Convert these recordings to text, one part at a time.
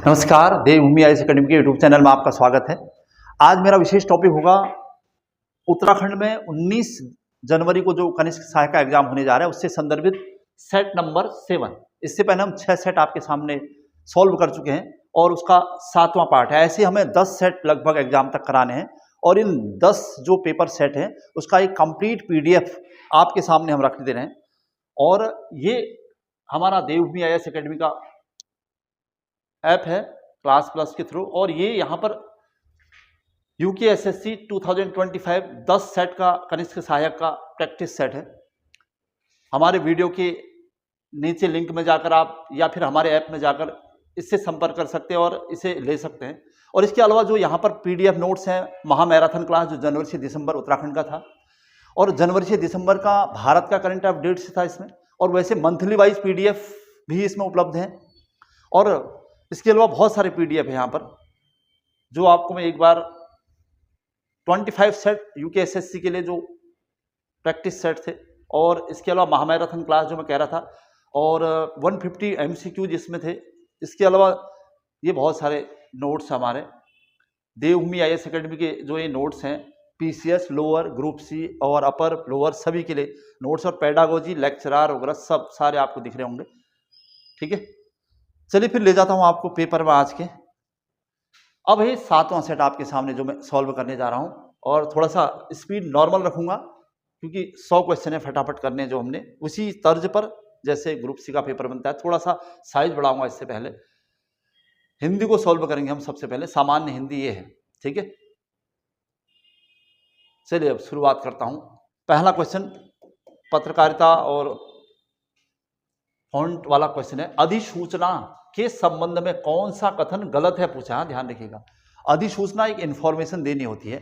नमस्कार, देवभूमि IAS academy के YouTube channel में आपका स्वागत है। आज मेरा विशेष टॉपिक होगा उत्तराखंड में 19 जनवरी को जो कनिष्ठ सहायक का एग्जाम होने जा रहा है उससे संदर्भित सेट नंबर 7। इससे पहले हम 6 सेट आपके सामने सॉल्व कर चुके हैं और उसका 7वां पार्ट है। ऐसे हमें 10 सेट लगभग एग्जाम तक कराने हैं और इन 10 जो पेपर सेट हैं उसका एक कंप्लीट पीडीएफ आपके सामने हम रख दे रहे हैं। और ये हमारा देवभूमि आईएएस एकेडमी का ऐप है क्लास प्लस के थ्रू, और ये यहाँ पर यूकेएसएससी 2025 10 सेट का कनिष्ठ सहायक का प्रैक्टिस सेट है। हमारे वीडियो के नीचे लिंक में जाकर आप या फिर हमारे ऐप में जाकर इससे संपर्क कर सकते हैं और इसे ले सकते हैं। और इसके अलावा जो यहाँ पर पीडीएफ नोट्स हैं, महा मैराथन क्लास जो जनवरी से दिसंबर उत्तराखंड का था और जनवरी से दिसंबर का भारत का करंट अपडेट्स था इसमें, और वैसे मंथली वाइज पीडीएफ भी इसमें उपलब्ध हैं। और इसके अलावा बहुत सारे पीडीएफ है यहाँ पर जो आपको मैं एक बार 25 सेट यूकेएसएससी के लिए जो प्रैक्टिस सेट थे, और इसके अलावा महामैराथन क्लास जो मैं कह रहा था, और 150 एमसीक्यू जिसमें थे। इसके अलावा ये बहुत सारे नोट्स हमारे देवभूमि आईएएस एकेडमी के जो ये नोट्स हैं, पीसीएस लोअर, ग्रुप सी और अपर लोअर सभी के लिए नोट्स और पेडागोजी लेक्चरर वगैरह सब सारे आपको दिख रहे होंगे। ठीक है, चलिए फिर ले जाता हूं आपको पेपर में आज के। अब ये 7वां सेट आपके सामने जो मैं सॉल्व करने जा रहा हूं, और थोड़ा सा स्पीड नॉर्मल रखूंगा क्योंकि 100 क्वेश्चन है फटाफट करने जो हमने उसी तर्ज पर जैसे ग्रुप सी का पेपर बनता है। थोड़ा सा साइज बढ़ाऊंगा। इससे पहले हिंदी को सॉल्व करेंगे हम सबसे पहले। सामान्य हिंदी ये है, ठीक है। चलिए अब शुरुआत करता हूं। पहला क्वेश्चन पत्रकारिता और फॉन्ट वाला क्वेश्चन है। अधिसूचना के संबंध में कौन सा कथन गलत है पूछा है, ध्यान रखिएगा। अधिसूचना एक इंफॉर्मेशन देनी होती है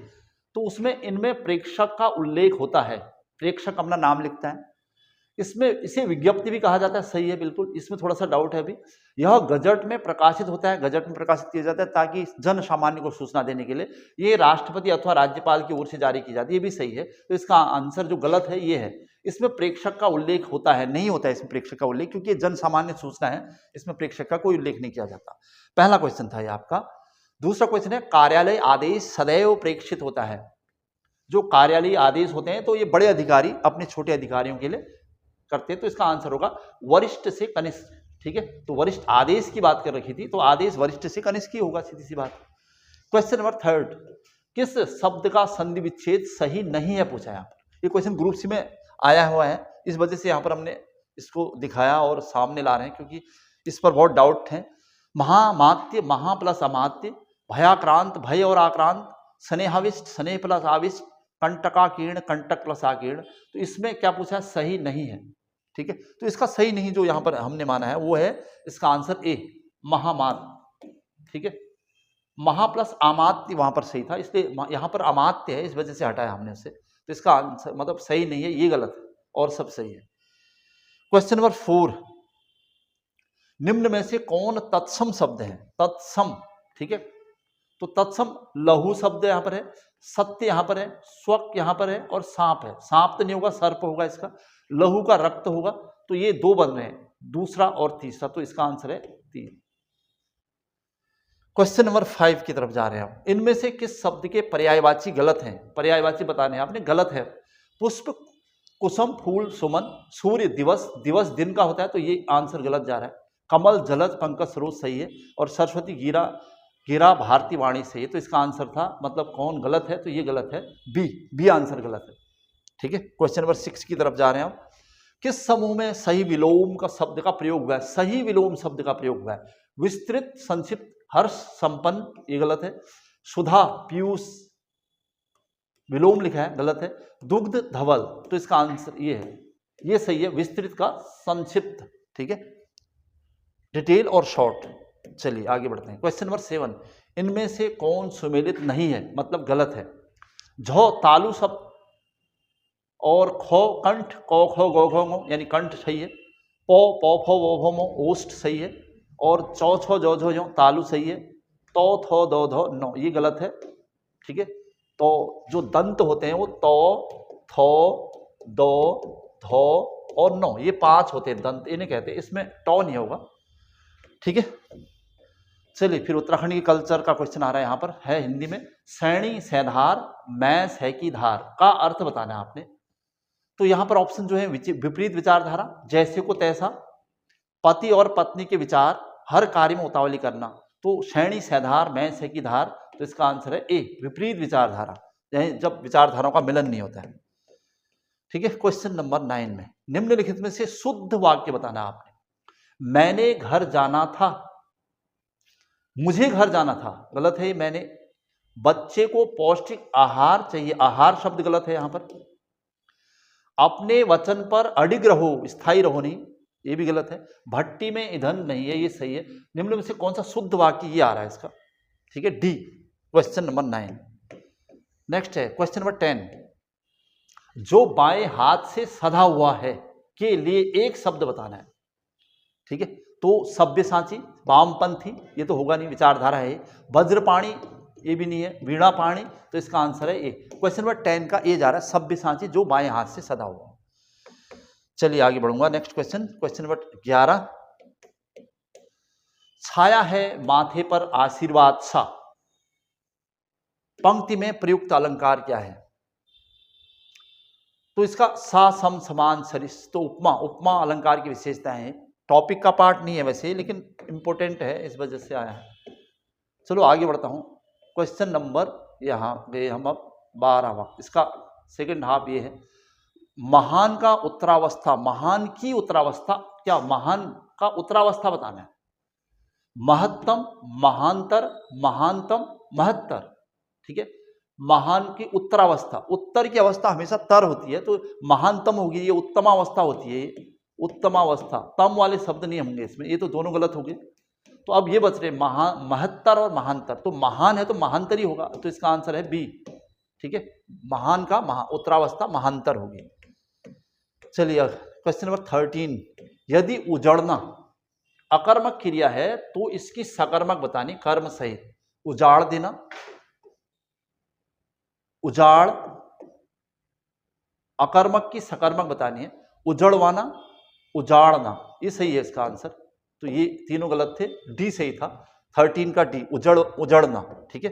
तो उसमें इनमें प्रेक्षक का उल्लेख होता है, प्रेक्षक अपना नाम लिखता है। इसमें इसे विज्ञप्ति भी कहा जाता है, सही है बिल्कुल। इसमें थोड़ा सा डाउट है अभी। यह गजट में प्रकाशित होता है, गजट में प्रकाशित किया जाता है ताकि जन सामान्य को सूचना देने के लिए। ये राष्ट्रपति अथवा राज्यपाल की ओर से जारी की जाती है, ये भी सही है। तो इसका आंसर जो गलत है ये है। इसमें प्रेक्षक का उल्लेख होता है, नहीं होता है इसमें प्रेक्षक का उल्लेख, क्योंकि ये जन सामान्य सूचना है, इसमें प्रेक्षक का कोई उल्लेख नहीं किया जाता। पहला क्वेश्चन था ये आपका। दूसरा क्वेश्चन है कार्यालय आदेश सदैव प्रेक्षित होता है। जो कार्यालयीय आदेश होते हैं तो ये बड़े अधिकारी अपने छोटे अधिकारियों के लिए करते हैं, तो इसका आंसर होगा वरिष्ठ से कनिष्ठ। ठीक है, तो वरिष्ठ आदेश की बात कर रखी थी तो आदेश वरिष्ठ से कनिष्ठ ही होगा, सीधी सी बात। क्वेश्चन नंबर 3, किस शब्द का संधि विच्छेद सही नहीं है पूछा है यहाँ पर। ये क्वेश्चन ग्रुप सी में आया हुआ है, इस वजह से यहाँ पर हमने इसको दिखाया और सामने ला रहे हैं क्योंकि इस पर बहुत डाउट है। महामात्य, महा प्लस अमात्य, भयाक्रांत, भय और आक्रांत, स्नेहाविष्ट, स्नेह प्लस आविष्ट, कंटकाकीर्ण, कंटक प्लस आकीर्ण। तो इसमें क्या पूछा है, सही नहीं है। ठीक है, तो इसका सही नहीं जो यहाँ पर हमने माना है वो है इसका आंसर ए, महामात्य। ठीक है, महा प्लस अमात्य वहां पर सही था, इसलिए यहाँ पर अमात्य है, इस वजह से हटाया हमने उसे। तो इसका आंसर मतलब सही नहीं है, ये गलत है और सब सही है। क्वेश्चन नंबर 4, निम्न में से कौन तत्सम शब्द है। तत्सम, ठीक है, तो तत्सम लघु शब्द यहाँ पर है, सत्य यहाँ पर है, स्वक यहाँ पर है और सांप है। सांप तो नहीं होगा, सर्प होगा इसका। लहू का रक्त होगा, तो ये 2 बन रहे हैं, दूसरा और तीसरा, तो इसका आंसर है 3। क्वेश्चन नंबर 5 की तरफ जा रहे हैं हम। इनमें से किस शब्द के पर्यायवाची गलत हैं, पर्यायवाची बताने हैं आपने, गलत है। पुष्प, कुसुम, फूल, सुमन, सूर्य, दिवस, दिवस दिन का होता है तो ये आंसर गलत जा रहा है। कमल, जलज, पंकज, सरोज सही है, और सरस्वती, गिरा, गिरा, भारती, वाणी सही है। तो इसका आंसर था मतलब कौन गलत है, तो ये गलत है, बी आंसर गलत है। ठीक है, क्वेश्चन नंबर 6 की तरफ जा रहे हैं हम। किस समूह में सही विलोम का शब्द का प्रयोग हुआ है, सही विलोम शब्द का प्रयोग हुआ है। विस्तृत, संक्षिप्त, हर्ष, संपन्न, ये गलत है। सुधा, पीयूष, विलोम लिखा है, गलत है। दुग्ध, धवल, तो इसका आंसर ये है, ये सही है, विस्तृत का संक्षिप्त। ठीक है, डिटेल और शॉर्ट। चलिए आगे बढ़ते हैं। क्वेश्चन नंबर 7, इनमें से कौन सुमेलित नहीं है, मतलब गलत है। झ तालु शब्द और खो कंठ, कौ खो गौ घो ngो, यानी कंठ सही है। पौ पौ फो वो भो मो ओष्ठ सही है, और चौ छो जो झो यो तालु सही है। तो थो दो धो नो, ये गलत है। ठीक है, तो जो दंत होते हैं वो तो, थो, दो, धो और नो, ये 5 होते हैं दंत, इन्हें कहते हैं। इसमें टॉ नहीं होगा। ठीक है, चलिए फिर उत्तराखंड की कल्चर का क्वेश्चन आ रहा है, यहाँ पर है हिंदी में। सैणी सैधार मैंस है की धार का अर्थ बताना है आपने। तो यहाँ पर ऑप्शन जो है विपरीत विचारधारा, जैसे को तैसा, पति और पत्नी के विचार, हर कार्य में उतावली करना। तो सैणी सैधार मैंस है की धार, तो इसका आंसर है ए विपरीत विचारधारा, जब विचारधाराओं का मिलन नहीं होता है। ठीक है, क्वेश्चन नंबर 9 में निम्नलिखित में से शुद्ध वाक्य बताना है आपने। मैंने घर जाना था, मुझे घर जाना था, गलत है। मैंने, बच्चे को पौष्टिक आहार चाहिए, आहार शब्द गलत है यहां पर। अपने वचन पर अडिग रहो, स्थायी रहो नहीं, ये भी गलत है। भट्टी में ईंधन नहीं है, ये सही है। निम्न में से कौन सा शुद्ध वाक्य ये आ रहा है इसका? ठीक है, डी, क्वेश्चन नंबर 9। नेक्स्ट है क्वेश्चन नंबर 10। जो बाएं हाथ से सधा हुआ है के लिए एक शब्द बताना है। ठीक है, तो सभ्यसाची, वामपंथी, ये तो होगा नहीं, विचारधारा है। वज्रपाणी, ये भी नहीं है। वीणा पाणी, तो इसका आंसर है ए। क्वेश्चन नंबर 10 का ए जा रहा है, सभ्यसाची जो बाएं हाथ से सधा हुआ। चलिए आगे बढ़ूंगा, नेक्स्ट क्वेश्चन, क्वेश्चन नंबर 11। छाया है माथे पर आशीर्वाद सा, पंक्ति में प्रयुक्त अलंकार क्या है? तो इसका सा सम समान सरिस, तो उपमा, उपमा अलंकार की विशेषताएं हैं। टॉपिक का पार्ट नहीं है वैसे, लेकिन इंपॉर्टेंट है, इस वजह से आया है। चलो आगे बढ़ता हूं, क्वेश्चन नंबर, यहाँ गए हम अब 12वां, इसका सेकंड हाफ ये है। महान का उत्तरावस्था, महान की उत्तरावस्था क्या? महान का उत्तरावस्था बताना है। महत्तम, महांतर, महानतम, महत्तर। ठीक है, महान की उत्तरावस्था, उत्तर की अवस्था हमेशा तर होती है, तो महानतम होगी, ये उत्तमावस्था होती है, ये उत्तमावस्था। तम वाले शब्द नहीं होंगे इसमें, ये तो दोनों गलत हो गए। तो अब ये बच रहे महत्तर और महांतर। तो महान है तो महांतर ही होगा, तो इसका आंसर है बी। ठीक है, महान का उत्तरावस्था महांतर होगी। चलिए क्वेश्चन नंबर 13। यदि उजड़ना अकर्मक क्रिया है तो इसकी सकर्मक बतानी, कर्म सहित। उजाड़ देना, उजाड़, अकर्मक की सकर्मक बतानी है। उजड़वाना, उजाड़ना, ये सही है इसका आंसर। तो ये तीनों गलत थे, डी सही था, 13 का डी, उजड़ना। ठीक है,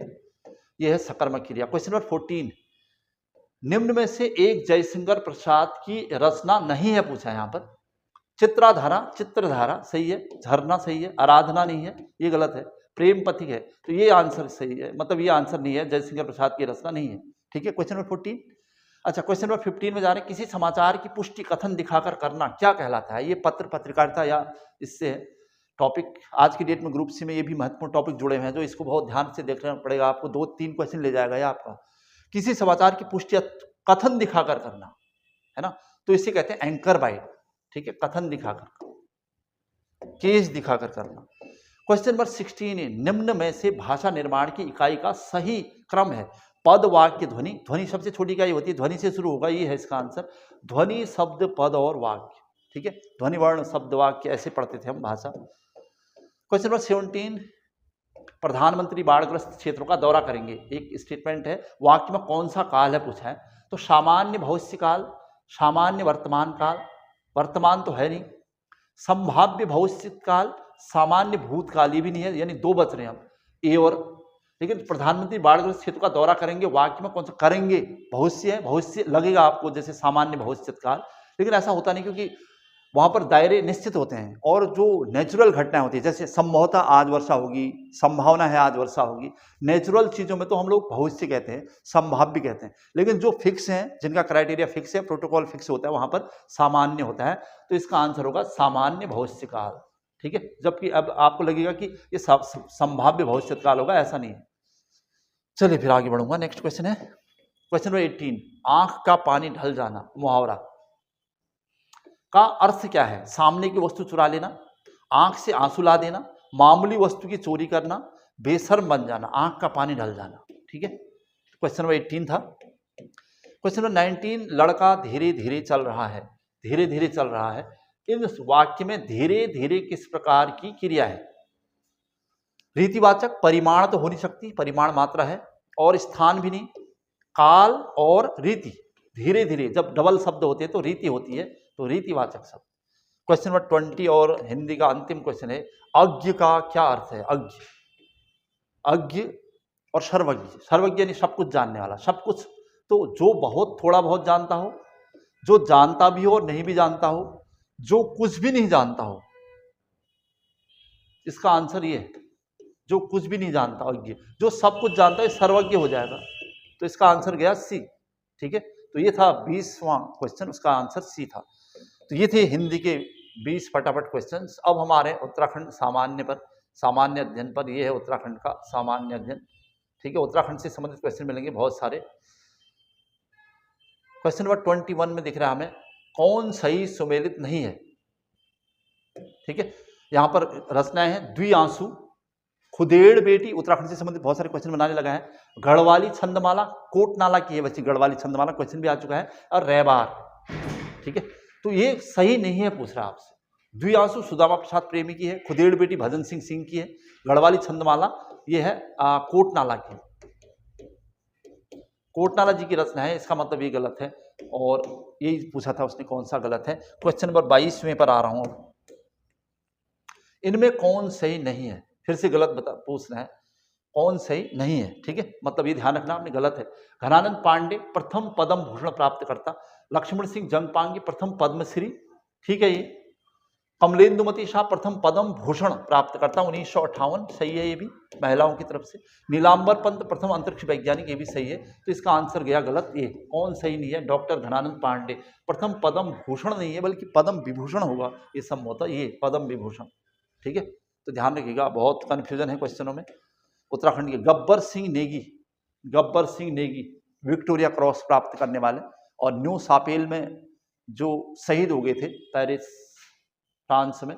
ये है सकर्मक क्रिया। Question number 14। निम्न में से एक जयशंकर प्रसाद की रचना नहीं है, पूछा है यहां पर। चित्राधारा, चित्रधारा सही है, झरना सही है, आराधना नहीं है, ये गलत है। प्रेम पथिक है, तो ये आंसर सही है, मतलब ये आंसर नहीं है, जयशंकर प्रसाद की रचना नहीं है। ठीक है, क्वेश्चन नंबर 14। अच्छा, क्वेश्चन नंबर 15 में जा रहे हैं। किसी समाचार की पुष्टि कथन दिखाकर करना क्या कहलाता है? ये पत्र पत्रकारिता या इससे टॉपिक आज की डेट में ग्रुप सी में ये भी महत्वपूर्ण टॉपिक जुड़े हुए हैं, जो इसको बहुत ध्यान से देखना पड़ेगा आपको। 2-3 क्वेश्चन ले जाएगा ये आपका। किसी समाचार की पुष्टि कथन दिखाकर करना है ना, तो इसे कहते हैं एंकर बाइट। ठीक है, कथन दिखाकर, केस दिखाकर करना। Question number 16। निम्न में से भाषा निर्माण की इकाई का सही क्रम है। पद, वाक्य, ध्वनि। ध्वनि सबसे छोटी इकाई होती है, ध्वनि से शुरू होगा, ये है इसका आंसर। ध्वनि, शब्द, पद और वाक्य। ठीक है, ध्वनि, वर्ण, शब्द, वाक्य, ऐसे पढ़ते थे हम भाषा। Question number 17। प्रधानमंत्री बाढ़ग्रस्त क्षेत्रों का दौरा करेंगे, एक स्टेटमेंट है, वाक्य में कौन सा काल है पूछा है। तो सामान्य भविष्य काल, सामान्य वर्तमान काल, वर्तमान तो है नहीं। संभाव्य भविष्य काल, सामान्य भूतकाल, ये भी नहीं है, यानी 2 बच रहे हैं अब, ए और। लेकिन प्रधानमंत्री बाढ़ग्रस्त क्षेत्र का दौरा करेंगे, वाक्य में कौन सा करेंगे? भविष्य है, भविष्य लगेगा आपको जैसे सामान्य भविष्य काल, लेकिन ऐसा होता नहीं, क्योंकि वहां पर दायरे निश्चित होते हैं। और जो नेचुरल घटनाएं होती है, जैसे संभवतः आज वर्षा होगी, संभावना है आज वर्षा होगी, नेचुरल चीजों में तो हम लोग भविष्य कहते हैं, संभाव्य कहते हैं। लेकिन जो फिक्स हैं, जिनका क्राइटेरिया फिक्स है, प्रोटोकॉल फिक्स होता है, वहां पर सामान्य होता है। तो इसका आंसर होगा सामान्य भविष्य काल। ठीक है, जबकि अब आपको लगेगा कि ये संभाव्य भविष्य काल होगा, ऐसा नहीं है। चलिए फिर आगे बढ़ूंगा, नेक्स्ट क्वेश्चन है क्वेश्चन नंबर 18। आंख का पानी ढल जाना, मुहावरा का अर्थ क्या है? सामने की वस्तु चुरा लेना, आंख से आंसू ला देना, मामूली वस्तु की चोरी करना, बेशर्म बन जाना, आंख का पानी ढल जाना। ठीक है, क्वेश्चन नंबर 18 था। Question number 19। लड़का धीरे धीरे चल रहा है, धीरे धीरे चल रहा है, इन वाक्य में धीरे धीरे किस प्रकार की क्रिया है? रीतिवाचक, परिमाण तो हो नहीं सकती, परिमाण मात्रा है, और स्थान भी नहीं, काल और रीति। धीरे धीरे जब डबल शब्द होते हैं तो रीति होती है, तो रीतिवाचक शब्द। क्वेश्चन नंबर 20 और हिंदी का अंतिम क्वेश्चन है, अज्ञ का क्या अर्थ है? अज्ञ, अज्ञ और सर्वज्ञ। सर्वज्ञ यानी सब कुछ जानने वाला, सब कुछ। तो जो बहुत थोड़ा बहुत जानता हो, जो जानता भी हो और नहीं भी जानता हो, जो कुछ भी नहीं जानता हो, इसका आंसर ये है। जो कुछ भी नहीं जानता अज्ञ, जो सब कुछ जानता है सर्वज्ञ हो जाएगा। तो इसका आंसर गया सी। ठीक है, तो ये था 20वां क्वेश्चन, उसका आंसर सी था। तो ये थे हिंदी के 20 फटाफट क्वेश्चंस। अब हमारे उत्तराखंड सामान्य पर, सामान्य अध्ययन पर। ये है उत्तराखंड का सामान्य अध्ययन। ठीक है, उत्तराखंड से संबंधित क्वेश्चन मिलेंगे बहुत सारे। क्वेश्चन नंबर 21 में दिख रहा है हमें, कौन सही सुमेलित नहीं है। ठीक है, यहां पर रचनाएं हैं, द्विआंसू, खुदेड़ बेटी। उत्तराखंड से संबंधित बहुत सारे क्वेश्चन बनाने लगा है। गढ़वाली छंदमाला, कोटनाला की है बच्ची गढ़वाली छंदमाला, क्वेश्चन भी आ चुका है। और रैबार। ठीक है, तो ये सही नहीं है पूछ रहा आपसे। द्विआंसू सुदामा प्रसाद प्रेमी की है, खुदेड़ बेटी भजन सिंह सिंह की है, गढ़वाली छंदमाला ये है कोटनाला की, कोटनाला जी की रचना है। इसका मतलब ये गलत है, और यही पूछा था उसने कौन सा गलत है। क्वेश्चन नंबर 22वें पर आ रहा हूं। इनमें कौन सही नहीं है, फिर से गलत पूछना है, कौन सही नहीं है। ठीक है, मतलब ये ध्यान रखना आपने, गलत है। घनानंद पांडे प्रथम पद्म भूषण प्राप्त करता, लक्ष्मण सिंह जंगपांगी प्रथम पद्मश्री। ठीक है, ये कमलेंदुमती शाह प्रथम पद्म भूषण प्राप्त करता 1958, सही है ये भी, महिलाओं की तरफ से। नीलांबर पंत प्रथम अंतरिक्ष वैज्ञानिक, ये भी सही है। तो इसका आंसर गया गलत, ये कौन सही नहीं है। डॉक्टर घनानंद पांडे प्रथम पद्म भूषण नहीं है, बल्कि पद्म विभूषण होगा ये संभवतः, ये पद्म विभूषण। ठीक है, तो ध्यान रखिएगा, बहुत कंफ्यूजन है क्वेश्चनों में। उत्तराखंड के गब्बर सिंह नेगी, गब्बर सिंह नेगी विक्टोरिया क्रॉस प्राप्त करने वाले, और न्यू सापेल में जो शहीद हो गए थे पेरिस फ्रांस में।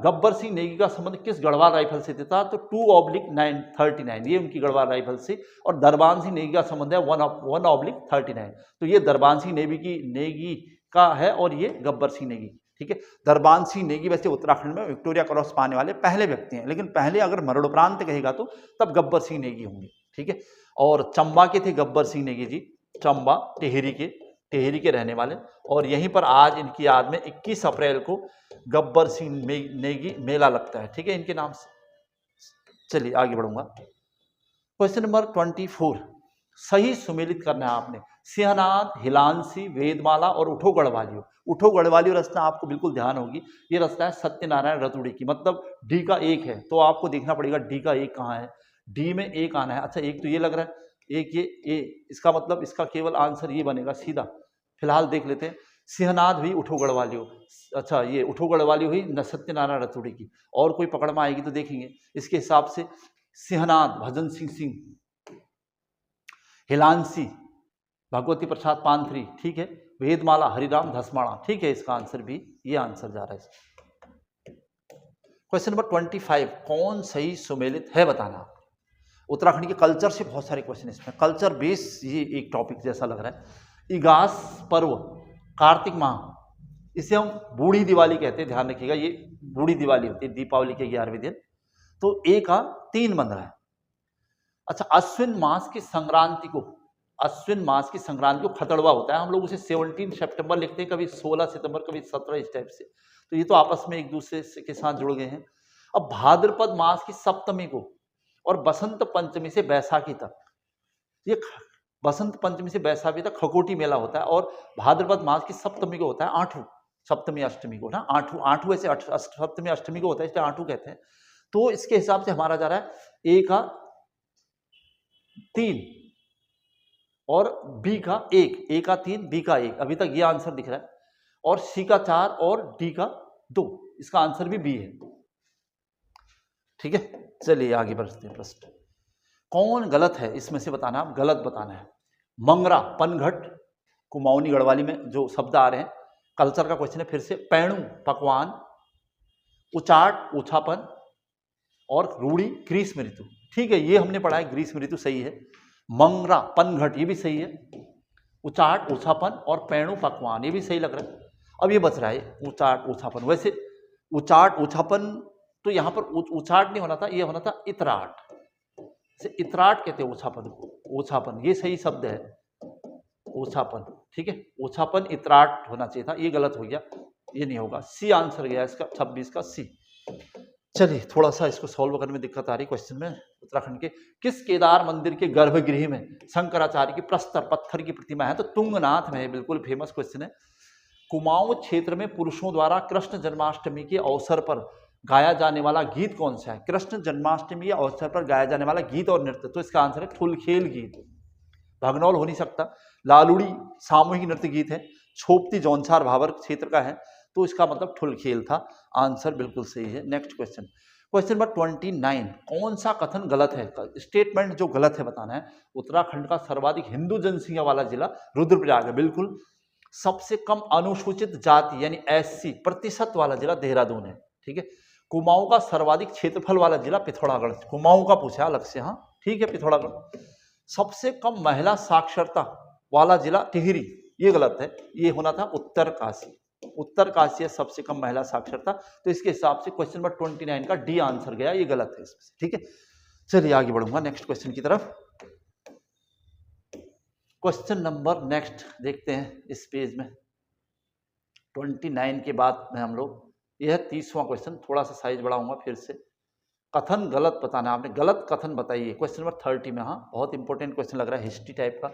गब्बर सिंह नेगी का संबंध किस गढ़वाल राइफल से था, तो 2/39, ये उनकी गढ़वाल राइफल से। और दरबान सिंह नेगी का संबंध है 1/39। तो ये दरबान सिंह नेगी का है, और ये गब्बर सिंह नेगी। ठीक है, दरबान सिंह नेगी वैसे उत्तराखंड में विक्टोरिया क्रॉस पाने वाले पहले व्यक्ति हैं, लेकिन पहले अगर मरणोपरांत कहेगा तो तब गब्बर सिंह नेगी होंगे। ठीक है, और चंबा के थे गब्बर सिंह नेगी जी, चंबा टेहरी के रहने वाले। और यहीं पर आज इनकी याद में 21 अप्रैल को गब्बर सिंह नेगी मेला लगता है। ठीक है, इनके नाम से। चलिए आगे बढ़ूंगा। क्वेश्चन नंबर 24, सही सुमेलित करना है आपने। सिंहनाद, हिलांसी, वेदमाला और उठो गढ़वालियो। उठो गढ़वालियो रचना आपको बिल्कुल ध्यान होगी, ये रचना है सत्यनारायण रतुड़ी की। मतलब डी का एक है, तो आपको देखना पड़ेगा डी का एक कहाँ है। डी में एक आना है। अच्छा, एक तो ये लग रहा है, एक ये ए, इसका मतलब इसका केवल आंसर ये बनेगा सीधा। फिलहाल देख लेते हैं, सिंहनाद हुई उठो गढ़वालियो। अच्छा, ये उठो गढ़वालियो हुई न सत्यनारायण रतुड़ी की। और कोई पकड़ में आएगी तो देखेंगे। इसके हिसाब से सिंहनाद भजन सिंह, हिलांसी भगवती प्रसाद पांथरी। ठीक है, वेदमाला हरिराम धसमाणा। ठीक है, इसका आंसर भी ये आंसर जा रहा है। क्वेश्चन नंबर 25, कौन सही सुमेलित है बताना। उत्तराखंड के कल्चर से बहुत सारे क्वेश्चन इसमें, कल्चर बेस ये एक टॉपिक जैसा लग रहा है। इगास पर्व, कार्तिक माह, इसे हम बूढ़ी दिवाली कहते हैं, ध्यान रखिएगा। ये बूढ़ी दिवाली होती है, दीपावली के 11वें दिन। तो ए का 3 बन रहा है। अच्छा, अश्विन मास की संक्रांति को, अश्विन मास की संक्रांति को खतड़वा होता है। हम लोग उसे 17 सितंबर लिखते हैं, कभी 16 सितंबर, कभी 17, इस टाइप से। तो ये तो आपस में एक दूसरे के साथ जुड़ गए हैं। अब भाद्रपद मास की सप्तमी को और बसंत पंचमी से बैसाखी तक, ये बसंत पंचमी से बैसाखी तक खकोटी मेला होता है। और भाद्रपद मास की सप्तमी को होता है आठू, सप्तमी अष्टमी को ना, आठू ऐसे सप्तमी अष्टमी को होता है, इसलिए आठू कहते हैं। तो इसके हिसाब से हमारा जा रहा है ए का 3 और बी का 1, ए का 3, बी का 1, अभी तक ये आंसर दिख रहा है। और सी का 4 और डी का 2, इसका आंसर भी बी है। ठीक है, चलिए आगे बढ़ते हैं। प्रश्न कौन गलत है इसमें से बताना, आप गलत बताना है। मंगरा, पनघट, कुमाऊनी गढ़वाली में जो शब्द आ रहे हैं। कल्चर का क्वेश्चन है फिर से। पैणु पकवान, उचाट ऊछापन, और रूढ़ी ग्रीष्म ऋतु। ठीक है, ये हमने पढ़ा है, ग्रीष्म ऋतु सही है। मंगरा पनघट ये भी सही है। उचाट ऊछापन और पैणु पकवान ये भी सही लग रहा है। अब ये बच रहा है उचाट ऊछापन। वैसे उचाट ऊछापन तो यहाँ पर उचाट नहीं होना था, ये होना था इतराट। से इतराट कहते हैं ऊछापन को, ऊछापन ये सही शब्द है, ऊछापन। ठीक है, ऊछापन इतराट होना चाहिए था, ये गलत हो गया, ये नहीं होगा। सी आंसर गया इसका 26 का सी। चलिए थोड़ा सा इसको सॉल्व करने में दिक्कत आ रही क्वेश्चन में। उत्तराखंड के किस केदार मंदिर के गर्भगृह में शंकराचार्य की प्रस्तर पत्थर की प्रतिमा है? तो तुंगनाथ में है, बिल्कुल फेमस क्वेश्चन है। कुमाऊं क्षेत्र में पुरुषों द्वारा कृष्ण जन्माष्टमी के अवसर पर गाया जाने वाला गीत कौन सा है? कृष्ण जन्माष्टमी के अवसर पर गाया जाने वाला गीत और नृत्य, तो इसका आंसर है ठुलखेल गीत। भगनौल हो नहीं सकता। लालुड़ी सामूहिक नृत्य गीत है। छोपती जौनसार भावर क्षेत्र का है, तो इसका मतलब ठुलखेल था। आंसर बिल्कुल सही है। नेक्स्ट क्वेश्चन, क्वेश्चन नंबर 29, कौन सा कथन गलत है? स्टेटमेंट जो गलत है बताना है। उत्तराखंड का सर्वाधिक हिंदू जनसंख्या वाला जिला रुद्रप्रयाग है, बिल्कुल। सबसे कम अनुसूचित जाति यानी एससी प्रतिशत वाला जिला देहरादून है, ठीक है। कुमाऊं का सर्वाधिक क्षेत्रफल वाला जिला पिथौरागढ़, कुमाऊं का पूछा अलग से, हाँ ठीक है, पिथौरागढ़। सबसे कम महिला साक्षरता वाला जिला टिहरी, ये गलत है, ये होना था उत्तरकाशी। उत्तरकाशी है सबसे कम महिला साक्षरता, तो इसके हिसाब से क्वेश्चन नंबर 29 का डी आंसर गया, ये गलत है इसमें, ठीक है। चलिए आगे बढ़ूंगा नेक्स्ट क्वेश्चन की तरफ। क्वेश्चन नंबर नेक्स्ट देखते हैं इस पेज में 29 के बाद में हम लोग, यह है 30वां क्वेश्चन। थोड़ा सा साइज बढ़ाऊंगा फिर से। कथन गलत बताना, आपने गलत कथन बताइए। क्वेश्चन नंबर 30 में, हाँ बहुत इंपॉर्टेंट क्वेश्चन लग रहा है, हिस्ट्री टाइप का।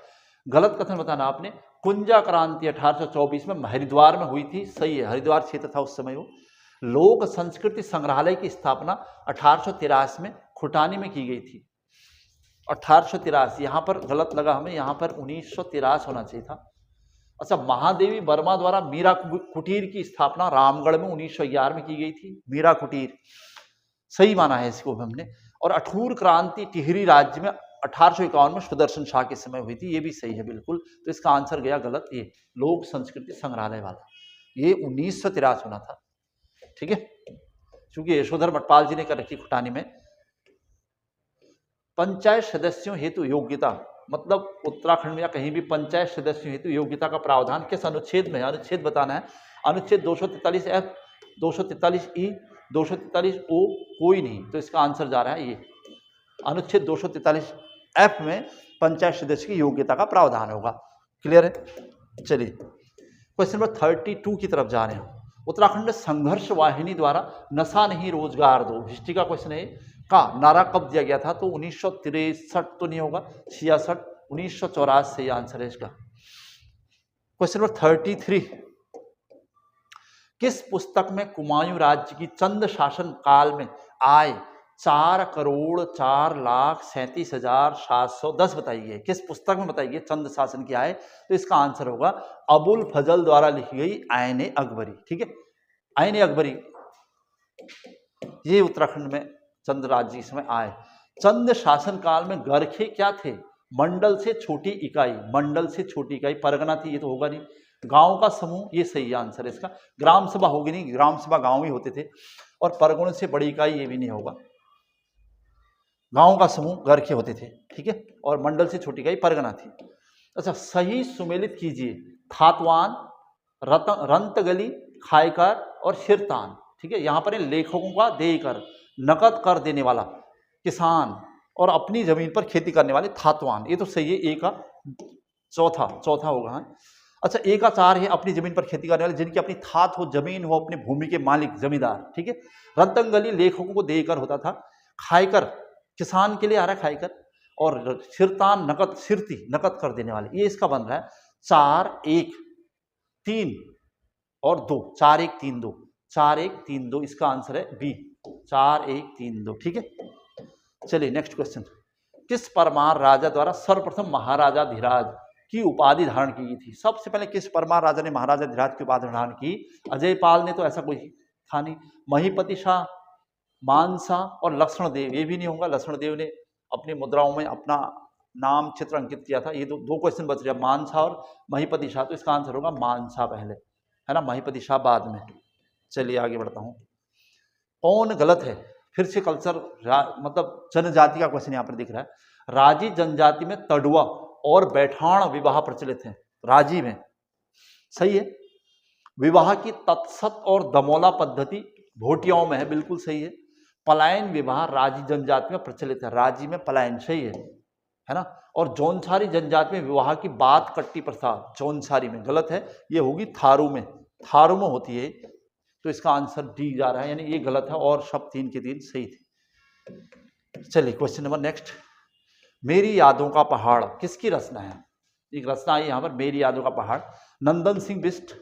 गलत कथन बताना आपने। कुंजा क्रांति 1824 में हरिद्वार में हुई थी, सही है, हरिद्वार क्षेत्र था उस समय वो। लोक संस्कृति संग्रहालय की स्थापना 1883 में खुटानी में की गई थी। 1883, यहाँ पर गलत लगा हमें, यहाँ पर 1983 होना चाहिए था। अच्छा, महादेवी वर्मा द्वारा मीरा कुटीर की स्थापना रामगढ़ में 1911 में की गई थी। मीरा कुटीर सही माना है इसको हमने। और अठूर क्रांति टिहरी राज्य में 1851 में सुदर्शन शाह के समय हुई थी, ये भी सही है बिल्कुल। तो इसका आंसर गया गलत, ये लोक संस्कृति संग्रहालय वाला, ये 1983 होना था, ठीक है। क्योंकि यशोधर मटपाल जी ने कर रखी खुटानी में। पंचायत सदस्यों हेतु योग्यता, मतलब उत्तराखंड में या कहीं भी पंचायत सदस्यों हेतु योग्यता का प्रावधान किस अनुच्छेद में है? अनुच्छेद बताना है। अनुच्छेद 243F, 243E, 243O, कोई नहीं, तो इसका आंसर जा रहा है ये। अनुच्छेद 243F में पंचायत सदस्य की योग्यता का प्रावधान होगा। क्लियर है? चलिए क्वेश्चन नंबर 32 की तरफ जा रहे हैं। उत्तराखंड में संघर्ष वाहिनी द्वारा नशा नहीं रोजगार दो, हिस्ट्री का क्वेश्चन है, का नारा कब दिया गया था? तो 1963 तो नहीं होगा, 66, 1984 से आंसर है इसका। क्वेश्चन नंबर 33, किस पुस्तक में कुमायूं राज्य की चंद शासन काल में आय 4,04,37,710 बताई है? किस पुस्तक में बताई है चंद शासन की आय? तो इसका आंसर होगा अबुल फजल द्वारा लिखी गई आयन अकबरी, ठीक है। आयन अकबरी, ये उत्तराखंड में चंद राज्य इस समय आए। चंद शासन काल में गरखे क्या थे? मंडल से छोटी इकाई, मंडल से छोटी इकाई, परगना थी, ये तो होगा नहीं। गांव का समूह, ये सही आंसर है इसका। ग्राम सभा होगी नहीं, ग्राम सभा गांव ही होते थे। और परगणों से बड़ी इकाई, ये भी नहीं होगा। गांव का समूह गरखे होते थे, ठीक है। और मंडल से छोटी इकाई परगना थी। अच्छा, सही सुमेलित कीजिए। थातवान, रंतगली, खायकर और शिरतान, ठीक है। यहाँ पर लेखकों का देकर नकद कर देने वाला किसान और अपनी जमीन पर खेती करने वाले थातवान, ये तो सही है। ए का चौथा होगा, हाँ। अच्छा, ए का 4 है अपनी जमीन पर खेती करने वाले, जिनकी अपनी थात हो, जमीन हो, अपनी भूमि के मालिक, जमींदार, ठीक है। रंतंगली लेखकों को देकर होता था। खायकर किसान के लिए आ रहा है खायकर। और शिरतान नकद, शिरती नकद कर देने वाले, ये इसका बन रहा है 4, 1, 3 और 2, 4, 1, 3, 2, 4, 1, 3, 2, इसका आंसर है बी, 4, 1, 3, 2, ठीक है। चलिए नेक्स्ट क्वेश्चन, किस परमार राजा द्वारा सर्वप्रथम महाराजा धीराज की उपाधि धारण की गई थी? सबसे पहले किस परमार राजा ने महाराजा धीराज की उपाधि धारण की? अजय पाल ने तो ऐसा कोई था नहीं। महीपति शाह, मानशाह और लक्ष्मण देव, ये भी नहीं होगा। लक्ष्मण देव ने अपनी मुद्राओं में अपना नाम चित्र अंकित किया था। ये दो क्वेश्चन बच रहे, मानशाह और महीपति शाह, तो इसका आंसर होगा मानशाह पहले, है ना, महीपति शाह बाद में। चलिए आगे बढ़ता हूँ। कौन गलत है? फिर से कल्चर, मतलब जनजाति का क्वेश्चन यहाँ पर दिख रहा है। राजी जनजाति में तड़ुआ और बैठाण विवाह प्रचलित है। राजी में सही है। विवाह की तत्सत और दमोला पद्धति भोटियाओं में है, बिल्कुल सही है। पलायन विवाह राजी जनजाति में प्रचलित है। राजी में पलायन सही है ना। और जौनसारी जनजाति में विवाह की बात कट्टी प्रथा जौनसारी में गलत है, ये होगी थारू में। थारू में होती है तो इसका आंसर डी जा रहा है, यानी ये गलत है और शब्द 3 के 3 सही थे। चलिए क्वेश्चन नंबर नेक्स्ट। मेरी यादों का पहाड़ किसकी रचना है? एक रचना आई यहाँ पर, मेरी यादों का पहाड़, नंदन सिंह बिष्ट,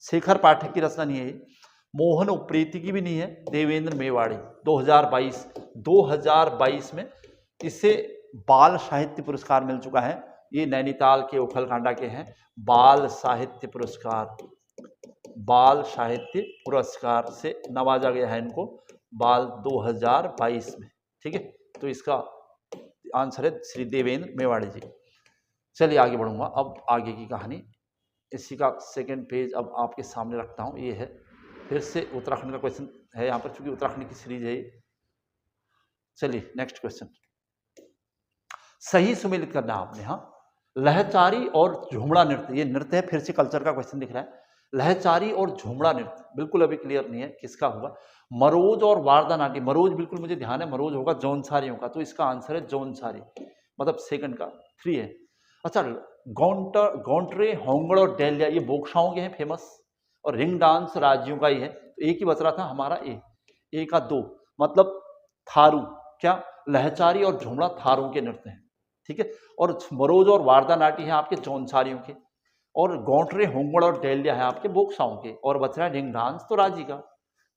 शेखर पाठक की रचना नहीं है ये, मोहन उप्रेती की भी नहीं है, देवेंद्र मेवाड़ी। 2022 में इसे बाल साहित्य पुरस्कार मिल चुका है। ये नैनीताल के उखलकांडा के हैं। बाल साहित्य पुरस्कार से नवाजा गया है इनको, बाल 2022 में। ठीक है, तो इसका आंसर है श्री देवेंद्र मेवाड़ी जी। चलिए आगे बढ़ूंगा। अब आगे की कहानी, इसी का सेकंड पेज अब आपके सामने रखता हूँ। ये है फिर से उत्तराखंड का क्वेश्चन है यहाँ पर, चूंकि उत्तराखंड की सीरीज है। चलिए नेक्स्ट क्वेश्चन, सही सुमेलित करना आपने। हाँ, लहचारी और झूमड़ा नृत्य, ये नृत्य है, फिर से कल्चर का क्वेश्चन दिख रहा है। लहचारी और झूमड़ा नृत्य बिल्कुल अभी क्लियर नहीं है किसका होगा। मरोज और वारदा नाट्य, मरोज बिल्कुल मुझे ध्यान है, मरोज होगा जौनसारियों का, तो इसका आंसर है जौनसारी, मतलब सेकंड का 3 है। अच्छा, गौंटरे, होंगड़ और डेलिया ये बोक्साओं के हैं फेमस, और रिंग डांस राज्यों का ही है। तो एक ही बच रहा था हमारा ए का 2, मतलब थारू, क्या लहचारी और झूमड़ा थारू के नृत्य हैं। ठीक है, और मरोज और वारदा नाटी है आपके जौनसारियों के, और गौंटरे, होंगड़ और डेलिया है आपके बोक्साओं के, और बच रहा है रिंग डांस तो राजी का।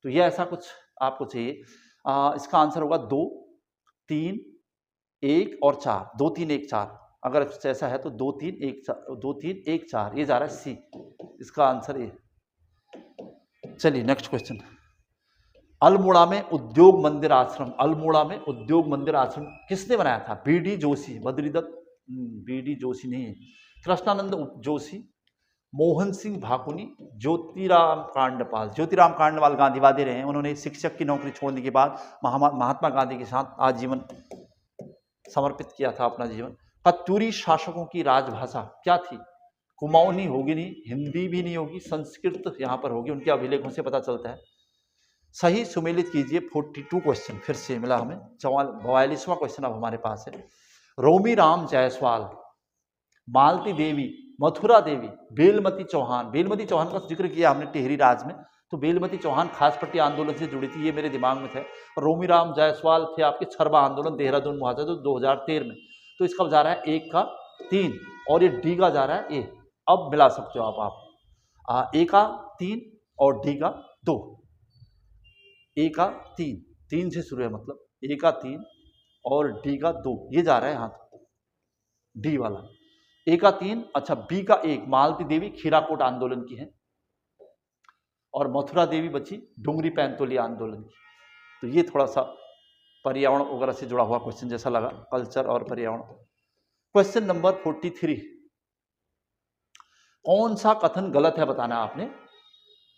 तो ये ऐसा कुछ आपको चाहिए। इसका आंसर होगा 2, 3, 1 और 4, 2, 3, 1, 4। अगर ऐसा है तो 2, 3, 1, 4, 2, 3, 1, 4, ये जा रहा है सी, इसका आंसर ए। चलिए नेक्स्ट क्वेश्चन, अल्मोड़ा में उद्योग मंदिर आश्रम, अल्मोड़ा में उद्योग मंदिर आश्रम किसने बनाया था? बीडी जोशी, बद्रीदत्त, बीडी जोशी नहीं है, कृष्णानंद जोशी, मोहन सिंह भाकुनी, ज्योतिराम कांडपाल गांधीवादी रहे हैं। उन्होंने शिक्षक की नौकरी छोड़ने के बाद महात्मा गांधी के साथ आजीवन समर्पित किया था अपना जीवन। कत्यूरी शासकों की राजभाषा क्या थी? कुमाऊनी होगी नहीं, हिंदी भी नहीं होगी, संस्कृत यहाँ पर होगी, उनके अभिलेखों से पता चलता है। सही सुमेलित कीजिए। 42 क्वेश्चन फिर से मिला हमें, 44वां क्वेश्चन अब हमारे पास है। रोमी राम जायसवाल, मालती देवी, मथुरा देवी, बेलमती चौहान। बेलमती चौहान का जिक्र किया हमने टिहरी राज में, तो बेलमती चौहान खास पट्टी आंदोलन से जुड़ी थी, ये मेरे दिमाग में थे। रोमी राम जायसवाल थे आपके छरबा आंदोलन, देहरादून मुहावजा, तो 2013 में। तो इसका जा रहा है 1 का 3 और ये डी का जा रहा है ए। अब मिला सकते हो आप ए का 3 और डी का 2। ए का 3 से शुरू है, मतलब ए का 3 और डी का 2, ये जा रहा है हाथ डी वाला। ए का 3, अच्छा बी का 1, मालती देवी खीराकोट आंदोलन की है, और मथुरा देवी बची डुंगरी पैंतोली आंदोलन की। तो ये थोड़ा सा पर्यावरण वगैरह से जुड़ा हुआ क्वेश्चन जैसा लगा, कल्चर और पर्यावरण। क्वेश्चन नंबर 43, कौन सा कथन गलत है बताना आपने।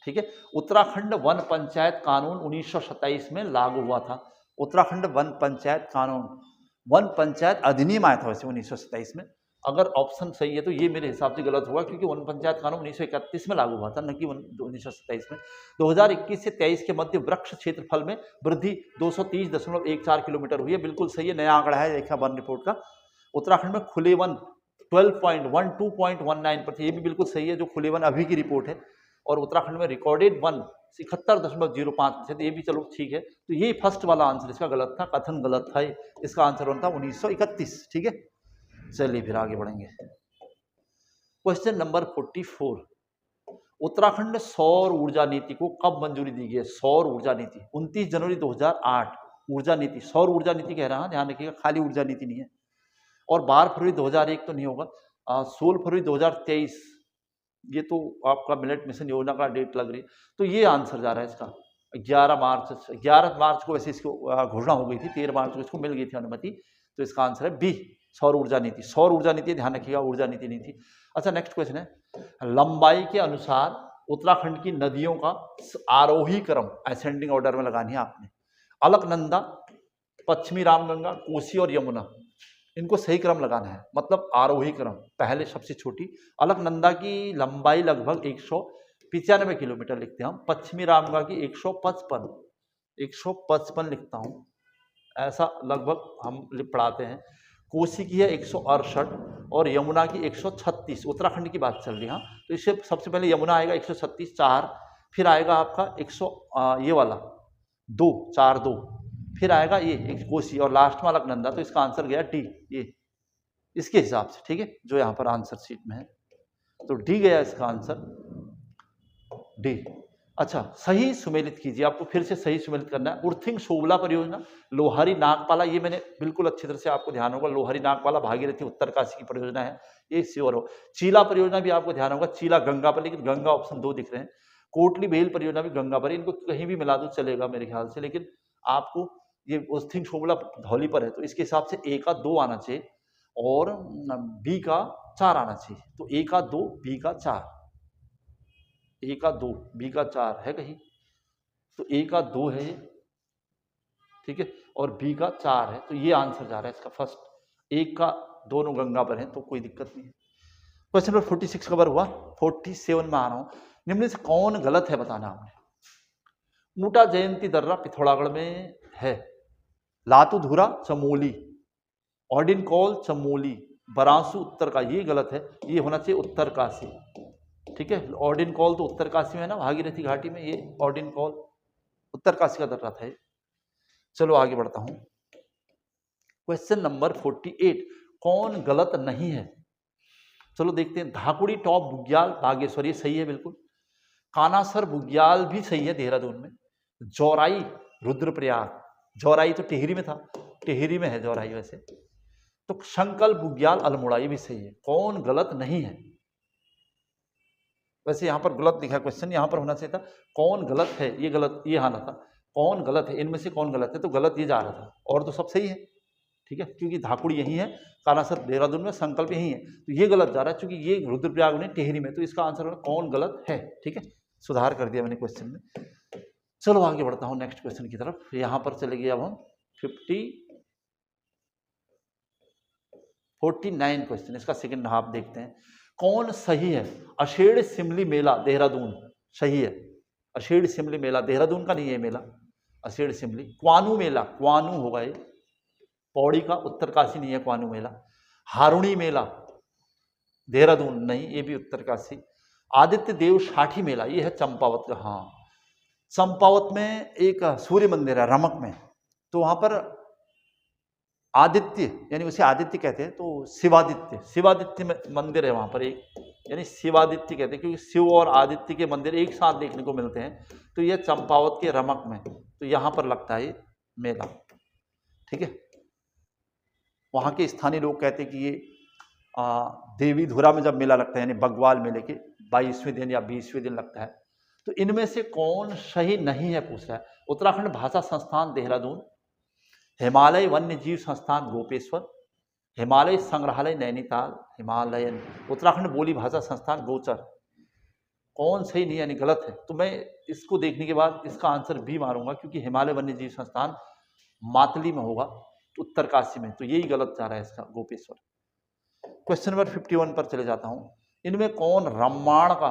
ठीक है, उत्तराखंड वन पंचायत कानून 1927 में लागू हुआ था। उत्तराखंड वन पंचायत कानून, वन पंचायत अधिनियम आया था वैसे 1927 में। अगर ऑप्शन सही है तो ये मेरे हिसाब से गलत होगा, क्योंकि वन पंचायत कानून 1931 में लागू हुआ था, न कि 1927 में। 2021 से 23 के मध्य वृक्ष क्षेत्रफल में वृद्धि 230.14 किलोमीटर हुई है, बिल्कुल सही है, नया आंकड़ा है देखा वन रिपोर्ट का। उत्तराखंड में खुले वन 2.19%, ये भी बिल्कुल सही है, जो खुले वन अभी की रिपोर्ट है। और उत्तराखंड में रिकॉर्डेड वन 71.05%, ये भी चलो ठीक है। तो ये फर्स्ट वाला आंसर इसका गलत था, कथन गलत था, इसका आंसर बनता 1931। ठीक है, चलिए फिर आगे बढ़ेंगे। क्वेश्चन नंबर 44, उत्तराखंड सौर ऊर्जा नीति को कब मंजूरी दी गई है? सौर ऊर्जा नीति 29 जनवरी 2008, ऊर्जा नीति, सौर ऊर्जा नीति कह रहा है, ध्यान रखिएगा, खाली ऊर्जा नीति नहीं है। और 12 फरवरी 2001 तो नहीं होगा, 16 फरवरी 2023, ये तो आपका मिलेट मिशन योजना का डेट लग रही है। तो ये आंसर जा रहा है इसका 11 मार्च को वैसे इसको घोषणा हो गई थी, 13 मार्च को इसको मिल गई थी अनुमति। तो इसका आंसर है बी, सौर ऊर्जा नीति। सौर ऊर्जा नीति ध्यान रखिएगा, ऊर्जा नीति नहीं थी। अच्छा नेक्स्ट क्वेश्चन है, लंबाई के अनुसार उत्तराखंड की नदियों का आरोही क्रम असेंडिंग ऑर्डर में लगानी है आपने। अलकनंदा, पश्चिमी रामगंगा, कोसी और यमुना, इनको सही क्रम लगाना है, मतलब आरोही क्रम, पहले सबसे छोटी। अलकनंदा की लंबाई लगभग 195 किलोमीटर लिखते हैं हम, पश्चिमी रामगंगा की 155 लिखता हूँ, ऐसा लगभग हम पढ़ाते हैं। कोसी की है 168 और यमुना की 136, उत्तराखंड की बात चल रही है। हाँ, तो इससे सबसे पहले यमुना आएगा 136, 4 फिर आएगा आपका 100 ये वाला 2 4 2, फिर आएगा ये एक कोसी और लास्ट में अलकनंदा। तो इसका आंसर गया डी, ये इसके हिसाब से, ठीक है, जो यहाँ पर आंसर शीट में है। तो डी गया इसका आंसर, डी। अच्छा, सही सुमेलित कीजिए, आपको फिर से सही सुमेलित करना है। उर्थिंग शोभला परियोजना, लोहारी नागपाला, ये मैंने बिल्कुल अच्छी तरह से आपको ध्यान होगा, लोहारी नागपाला भागीरथी उत्तरकाशी की परियोजना है, ये श्योर हो। चीला परियोजना भी आपको ध्यान होगा, चीला गंगा पर, लेकिन गंगा ऑप्शन 2 दिख रहे हैं। कोटली बेल परियोजना भी गंगा पर, इनको कहीं भी मिला दो चलेगा मेरे ख्याल से, लेकिन आपको ये उर्थिंग शोभला धौली पर है, तो इसके हिसाब से ए का 2 आना चाहिए और बी का 4 आना चाहिए। तो ए का 2, बी का 4, ए का 2, बी का 4 है कहीं, तो ए का 2 है ये, ठीक है, और बी का 4 है, तो ये आंसर जा रहा है इसका फर्स्ट। एक का दोनों गंगा पर है, तो कोई दिक्कत नहीं है। क्वेश्चन नंबर 46 कवर हुआ। 47 में आ रहा हूं, निम्न से कौन गलत है बताना आपने। ऊटा जयंती दर्रा पिथौरागढ़ में है, लातूधुरा चमोली, ऑर्डिनकॉल चमोली, बरासू उत्तर का, ये गलत है, ये होना चाहिए उत्तरकाशी, ठीक है। ऑर्डिनकॉल तो उत्तरकाशी में है ना, भागीरथी घाटी में, ये ऑर्डिनकॉल उत्तरकाशी का दर्रा था। चलो आगे बढ़ता हूं। क्वेश्चन नंबर 48, कौन गलत नहीं है। चलो देखते हैं। धाकुड़ी टॉप बुग्याल बागेश्वर, ये सही है बिल्कुल। कानासर बुग्याल भी सही है देहरादून में। जौराई रुद्रप्रयाग, जौराई तो टिहरी में था, टिहरी में है जौराई वैसे। तो शंकल बुग्याल अल्मोड़ा, ये भी सही है। कौन गलत नहीं है, वैसे यहां पर गलत लिखा क्वेश्चन, यहां पर होना चाहिए था कौन गलत है, ये गलत, ये आना था कौन गलत है, इनमें से कौन गलत है, तो गलत ये जा रहा था, और तो सब सही है, ठीक है, क्योंकि धाकुड़ी यही है, कानासर देहरादून में, संकल्प यही है, तो ये गलत जा रहा है, क्योंकि ये रुद्रप्रयाग में टिहरी में, तो इसका आंसर कौन गलत है, ठीक है, सुधार कर दिया मैंने क्वेश्चन में। चलो आगे बढ़ता हूं नेक्स्ट क्वेश्चन की तरफ। यहां पर चले गए अब हम 49 क्वेश्चन, इसका सेकंड हाफ देखते हैं। कौन सही है। अषेढ़ सिमली मेला देहरादून सही है। अषेढ़ सिमली मेला देहरादून का नहीं है मेला, अषेढ़ सिमली। क्वानू मेला, क्वानू होगा ये, पौड़ी का, उत्तरकाशी नहीं है क्वानू मेला। हारुणी मेला देहरादून नहीं, ये भी उत्तरकाशी। आदित्य देव षाठी मेला, ये है चंपावत का, हाँ चंपावत में एक सूर्य मंदिर है रमक में, तो वहां पर आदित्य, यानी उसे आदित्य कहते हैं, तो शिवादित्य, शिवादित्य मंदिर है वहां पर एक, यानी शिवादित्य कहते हैं, क्योंकि शिव और आदित्य के मंदिर एक साथ देखने को मिलते हैं। तो यह चंपावत के रमक में, तो यहां पर लगता है ये मेला, ठीक है। वहां के स्थानीय लोग कहते हैं कि ये देवी धुरा में जब मेला लगता है, यानी बग्वाल मेले के 22वें दिन या 20वें दिन लगता है। तो इनमें से कौन सही नहीं है पूछ रहा है। उत्तराखंड भाषा संस्थान देहरादून, हिमालय वन्य जीव संस्थान गोपेश्वर, हिमालय संग्रहालय नैनीताल, हिमालयन उत्तराखंड बोली भाषा संस्थान गोचर। कौन सही नहीं यानी गलत है, तो मैं इसको देखने के बाद इसका आंसर बी मारूंगा, क्योंकि हिमालय वन्य जीव संस्थान मातली में होगा, उत्तरकाशी में, तो यही गलत जा रहा है इसका, गोपेश्वर। क्वेश्चन नंबर 51 पर चले जाता हूं। इनमें कौन रम्माण का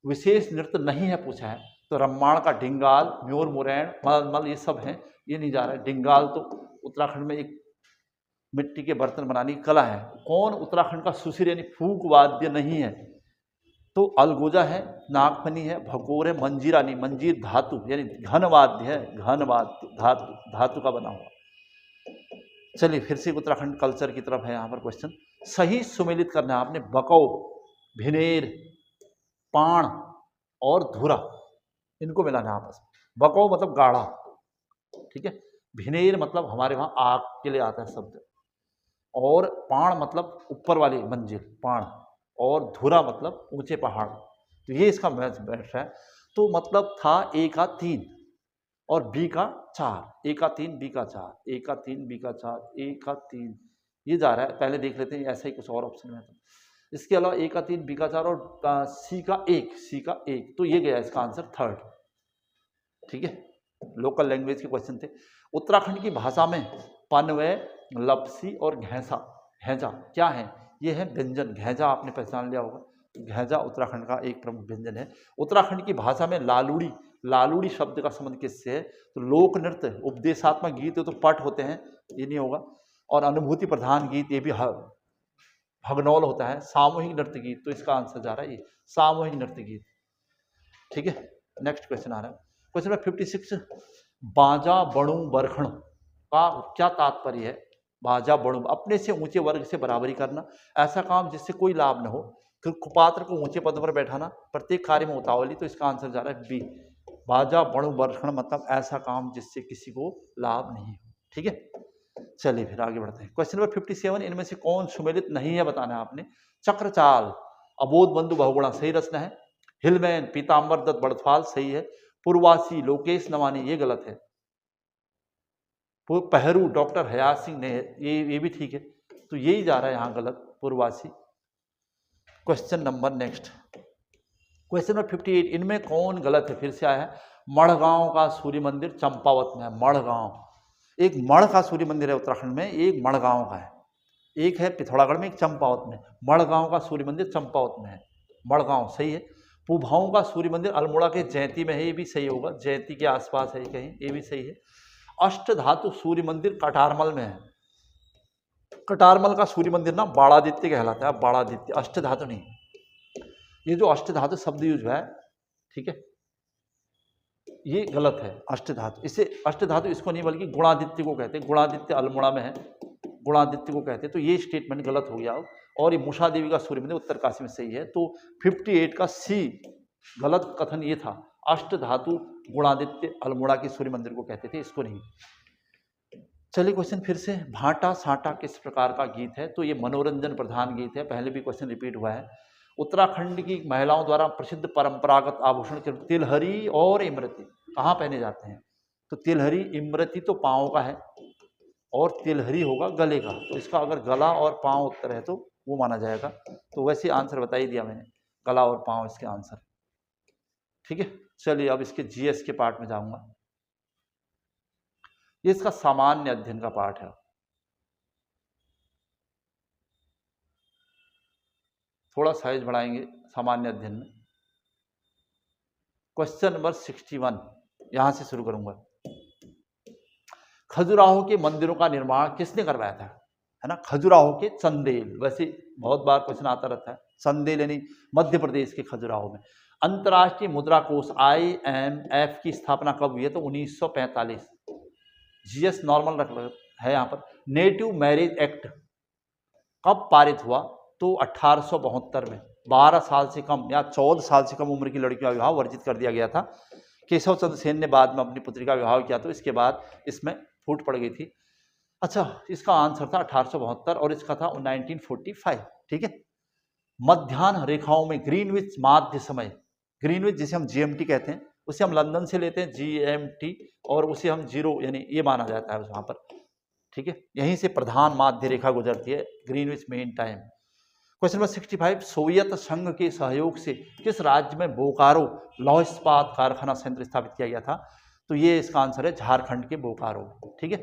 विशेष नृत्य नहीं है पूछा है। तो रम्माण का डिंगाल, म्योर मुरैण, मलमल, ये सब हैं, ये नहीं जा रहा है। डिंगाल तो उत्तराखंड में एक मिट्टी के बर्तन बनाने की कला है। कौन उत्तराखंड का सुशिर यानी फूक वाद्य नहीं है। तो अलगोजा है, नागफनी है, भगोर है, मंजीरा नहीं, मंजीर धातु यानी घन वाद्य है, घन वाद्य धातु का बना हुआ। चलिए फिर से उत्तराखंड कल्चर की तरफ है यहाँ पर क्वेश्चन। सही सुमेलित करना है आपने। बकौ, भिनेर, पाण और धुरा, इनको मिलाना है आपस में। बकौ मतलब गाढ़ा, ठीक है। भिनेर मतलब हमारे वहां आग के लिए आता है शब्द, और पाण मतलब ऊपर वाली मंजिल पाण, और धुरा मतलब ऊंचे पहाड़। तो ये इसका मैच बैठ रहा है। तो मतलब था ए का 3 और बी का 4, ए का 3 बी का 4, ए का 3 बी का 4, ए का 3, ये जा रहा है। पहले देख लेते हैं ऐसा ही कुछ और ऑप्शन में। इसके अलावा ए का 3 बी का 4 और सी का 1, सी का 1, तो ये गया इसका आंसर थर्ड, ठीक है। लोकल लैंग्वेज के क्वेश्चन थे। उत्तराखंड की भाषा में पनवय, लपसी और घैंसा, घैंजा क्या है। ये है व्यंजन। घैंजा आपने पहचान लिया होगा, घैंजा उत्तराखंड का एक प्रमुख व्यंजन है। उत्तराखंड की भाषा में लालूड़ी, लालूड़ी शब्द का संबंध किससे है। तो लोक नृत्य, उपदेशात्मक गीत तो पट होते हैं, ये नहीं होगा। और अनुभूति प्रधान गीत, ये भी भगनौल होता है। सामूहिक नृत्य गीत, तो इसका आंसर जा रहा है ये सामूहिक नृत्य गीत, ठीक है। नेक्स्ट क्वेश्चन आ रहा है, क्वेश्चन नंबर 56, बाजा बड़ू बरखण का क्या तात्पर्य है? बाजा बड़ू, अपने से ऊंचे वर्ग से बराबरी करना, ऐसा काम जिससे कोई लाभ न हो, कुपात्र को ऊंचे पद पर बैठाना, प्रत्येक कार्य में उतावली, तो इसका आंसर जा रहा है बी। बाजा बड़ू बरखण मतलब ऐसा काम जिससे किसी को लाभ नहीं हो। ठीक है, चलिए फिर आगे बढ़ते हैं। क्वेश्चन नंबर 57, इनमें से कौन सुमेलित नहीं है बताना है आपने। चक्रचाल, अबोध बंधु बहुगुणा सही रचना है। हिलमैन, पीताम्बर दत्त बड़थवाल सही है। पूर्वासी, लोकेश नवानी ये गलत है। पहरू, डॉक्टर हयात सिंह ने, ये भी ठीक है, तो यही जा रहा है यहाँ गलत, पूर्वासी। Question number next, question number 58, इनमें कौन गलत है? फिर से आया है, मढ़गांव का सूर्य मंदिर चंपावत में है। मढ़गांव, एक मढ़ का सूर्य मंदिर है उत्तराखंड में, एक मढ़गांव का है, एक है पिथौरागढ़ में, एक चंपावत में। मढ़गांव का सूर्य मंदिर चंपावत में है, मढ़गांव सही है। पुभाओं का सूर्य मंदिर अल्मोड़ा के जयंती में है, ये भी सही होगा, जयंती के आसपास है कहीं, ये भी सही है। अष्ट धातु सूर्य मंदिर कटारमल में है। कटारमल का सूर्य मंदिर ना बाड़ादित्य कहलाता है, बाड़ादित्य, अष्ट धातु नहीं। ये जो अष्ट धातु शब्द यूज है, ठीक है, ये गलत है। अष्ट धातु, इसे अष्ट धातु इसको नहीं बल्कि गुणादित्य को कहते हैं। गुणादित्य अल्मोड़ा में है, गुणादित्य को कहते हैं, तो ये स्टेटमेंट गलत हो गया। और ये मुषा देवी का सूर्य मंदिर उत्तरकाशी में सही है। तो 58 का सी गलत कथन ये था, अष्ट धातु गुणादित्य अल्मोड़ा के सूर्य मंदिर को कहते थे, इसको नहीं। चलिए क्वेश्चन फिर से, भाटा साटा किस प्रकार का गीत है? तो ये मनोरंजन प्रधान गीत है, पहले भी क्वेश्चन रिपीट हुआ है। उत्तराखंड की महिलाओं द्वारा प्रसिद्ध परंपरागत आभूषण तिलहरी और इमरती कहाँ पहने जाते हैं? तो तिलहरी, इमरती तो पाँव का है और तिलहरी होगा गले का, तो इसका अगर गला और पाँव उत्तर है तो वो माना जाएगा। तो वैसे आंसर बता ही दिया मैंने, गला और पाँव इसके आंसर। ठीक है, चलिए अब इसके जीएस के पार्ट में जाऊंगा। ये इसका सामान्य अध्ययन का पार्ट है, थोड़ा साइज बढ़ाएंगे सामान्य अध्ययन में। क्वेश्चन नंबर 61 यहां से शुरू करूंगा। खजुराहो के मंदिरों का निर्माण किसने करवाया था? है ना, खजुराहो के चंदेल, वैसे बहुत बार क्वेश्चन आता रहता है। चंदेल यानी मध्य प्रदेश के खजुराहो में। अंतर्राष्ट्रीय मुद्रा कोष IMF की स्थापना कब हुई है? तो 1945। जीएस नॉर्मल रख है यहाँ पर। नेटिव मैरिज एक्ट कब पारित हुआ? तो 1872 में। 12 साल से कम या 14 साल से कम उम्र की लड़कियों का विवाह वर्जित कर दिया गया था। केशव चंद्र सेन ने बाद में अपनी पुत्री का विवाह किया, तो इसके बाद इसमें फूट पड़ गई थी। अच्छा, इसका आंसर था 1872 और इसका था 1945। ठीक है, मध्याह्न रेखाओं में ग्रीनविच माध्य समय, ग्रीनविच जिसे हम GMT कहते हैं, उसे हम लंदन से लेते हैं GMT, और उसे हम जीरो यानी ये माना जाता है वहां पर। ठीक है, यहीं से प्रधान माध्य रेखा गुजरती है, Greenwich main time. Question number 65, Soviet संघ के सहयोग से किस राज्य में बोकारो लौह इस्पात कारखाना संयंत्र स्थापित किया गया था? तो ये इसका आंसर है झारखंड के बोकारो। ठीक है,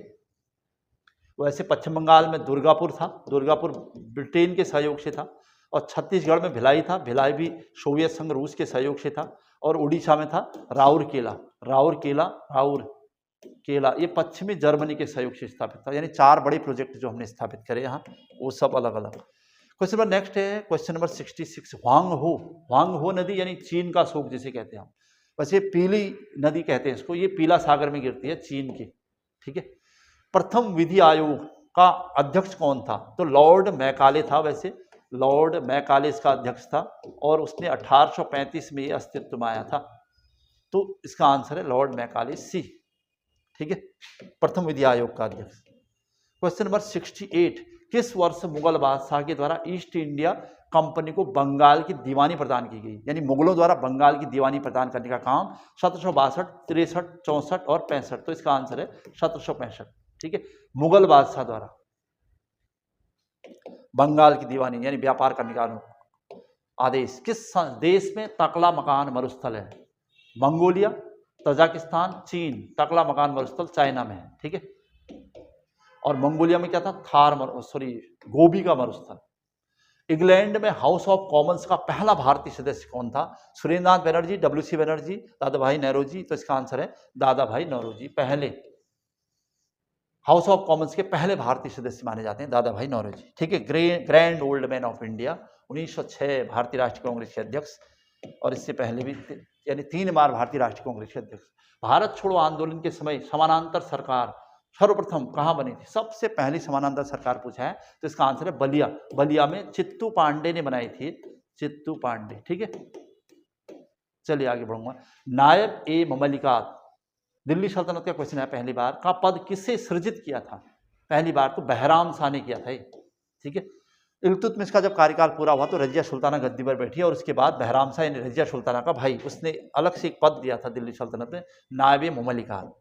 वैसे पश्चिम बंगाल में दुर्गापुर था, दुर्गापुर ब्रिटेन के सहयोग से था, और छत्तीसगढ़ में भिलाई था, भिलाई भी सोवियत संघ रूस के सहयोग से था, और उड़ीसा में था राउरकेला, राउरकेला ये पश्चिमी जर्मनी के सहयोग से स्थापित था। यानी 4 बड़े प्रोजेक्ट जो हमने स्थापित करे यहाँ, वो सब अलग अलग। क्वेश्चन नंबर नेक्स्ट है, क्वेश्चन नंबर 66, ह्वांगहो नदी यानी चीन का शोक जिसे कहते हैं हम, वैसे पीली नदी कहते हैं इसको, ये पीला सागर में गिरती है चीन के। ठीक है, प्रथम विधि आयोग का अध्यक्ष कौन था? तो लॉर्ड मैकाले था, वैसे लॉर्ड मैकाले इसका अध्यक्ष था, और उसने 1835 में अस्तित्व में आया था, तो इसका आंसर है लॉर्ड मैकाले सी। ठीक है, प्रथम विधि आयोग का अध्यक्ष। क्वेश्चन नंबर 68, किस वर्ष मुगल बादशाह के द्वारा ईस्ट इंडिया कंपनी को बंगाल की दीवानी प्रदान की गई? यानी मुगलों द्वारा बंगाल की दीवानी प्रदान करने का काम 1762, 63, 64 और 65, तो इसका आंसर है 1765। ठीक है, मुगल बादशाह द्वारा बंगाल की दीवानी यानी व्यापार करने का आदेश। किस देश में तकला मकान मरुस्थल है? मंगोलिया, तजाकिस्तान, चीन। तकला मकान मरुस्थल चाइना में है। ठीक है, और मंगोलिया में क्या था? गोबी का मरुस्थल। इंग्लैंड में हाउस ऑफ कॉमन्स का पहला भारतीय सदस्य कौन था? सुरेंद्रनाथ बनर्जी, WC बनर्जी, दादा भाई नौरोजी, तो इसका आंसर है दादा भाई नौरोजी। पहले हाउस ऑफ कॉमन्स के पहले भारतीय सदस्य माने जाते हैं दादा भाई नौरोजी। ठीक है, grand old man of India 1906 भारतीय राष्ट्रीय कांग्रेस के अध्यक्ष, और इससे पहले भी यानी 3 बार भारतीय राष्ट्रीय कांग्रेस के अध्यक्ष। भारत छोड़ो आंदोलन के समय समानांतर सरकार सर्वप्रथम कहाँ बनी थी? सबसे पहली समानांतर सरकार पूछा है तो इसका आंसर है बलिया। बलिया में चित्तू पांडे ने बनाई थी, चित्तू पांडे। ठीक है, चलिए आगे बढ़ूंगा। नायब ए ममलिकात, दिल्ली सल्तनत का क्वेश्चन है, पहली बार का पद किससे सृजित किया था? पहली बार तो बहराम शाह ने किया था। ठीक है, इल्तुतमिश का जब कार्यकाल पूरा हुआ तो रजिया सुल्ताना गद्दी पर बैठी और उसके बाद बहराम शाह यानी रजिया सुल्ताना का भाई, उसने अलग से एक पद दिया था दिल्ली सल्तनत में, नायब ममलिकात।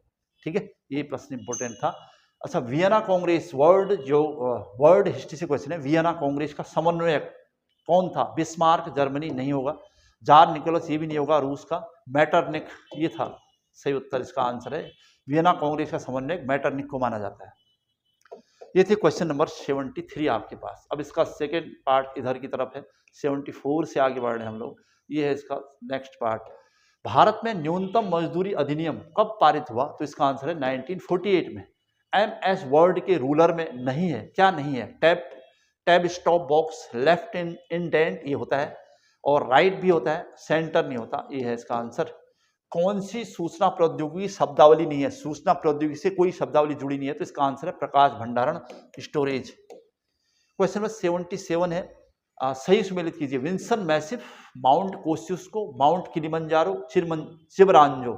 ठीक है, ये प्रश्न इंपोर्टेंट था। अच्छा, वियना कांग्रेस, वर्ल्ड हिस्ट्री से क्वेश्चन है, वियना कांग्रेस का समन्वयक कौन था? बिस्मार्क, जर्मनी नहीं होगा। जार निकोलस, ये भी नहीं होगा, रूस का। मैटरनिक, ये था सही उत्तर, इसका आंसर है वियना कांग्रेस का समन्वयक मैटरनिक को माना जाता है। ये थे क्वेश्चन नंबर 73 आपके पास। अब इसका सेकेंड पार्ट इधर की तरफ है, 74 से आगे बढ़ रहे हैं हम लोग। ये है इसका नेक्स्ट पार्ट। भारत में न्यूनतम मजदूरी अधिनियम कब पारित हुआ? तो इसका आंसर है 1948 में। MS वर्ड के रूलर में नहीं है, क्या नहीं है? Tab stop box, left indent ये होता है, और राइट भी होता है, सेंटर नहीं होता। ये है इसका आंसर। कौन सी सूचना प्रौद्योगिकी शब्दावली नहीं है? सूचना प्रौद्योगिकी से कोई शब्दावली जुड़ी नहीं है, तो इसका आंसर है प्रकाश भंडारण, स्टोरेज। क्वेश्चन नंबर 77 है, सही सुमेलित कीजिए। Vinson Massif, Mount Kosciuszko, Mount Kilimanjaro, Chimborazo.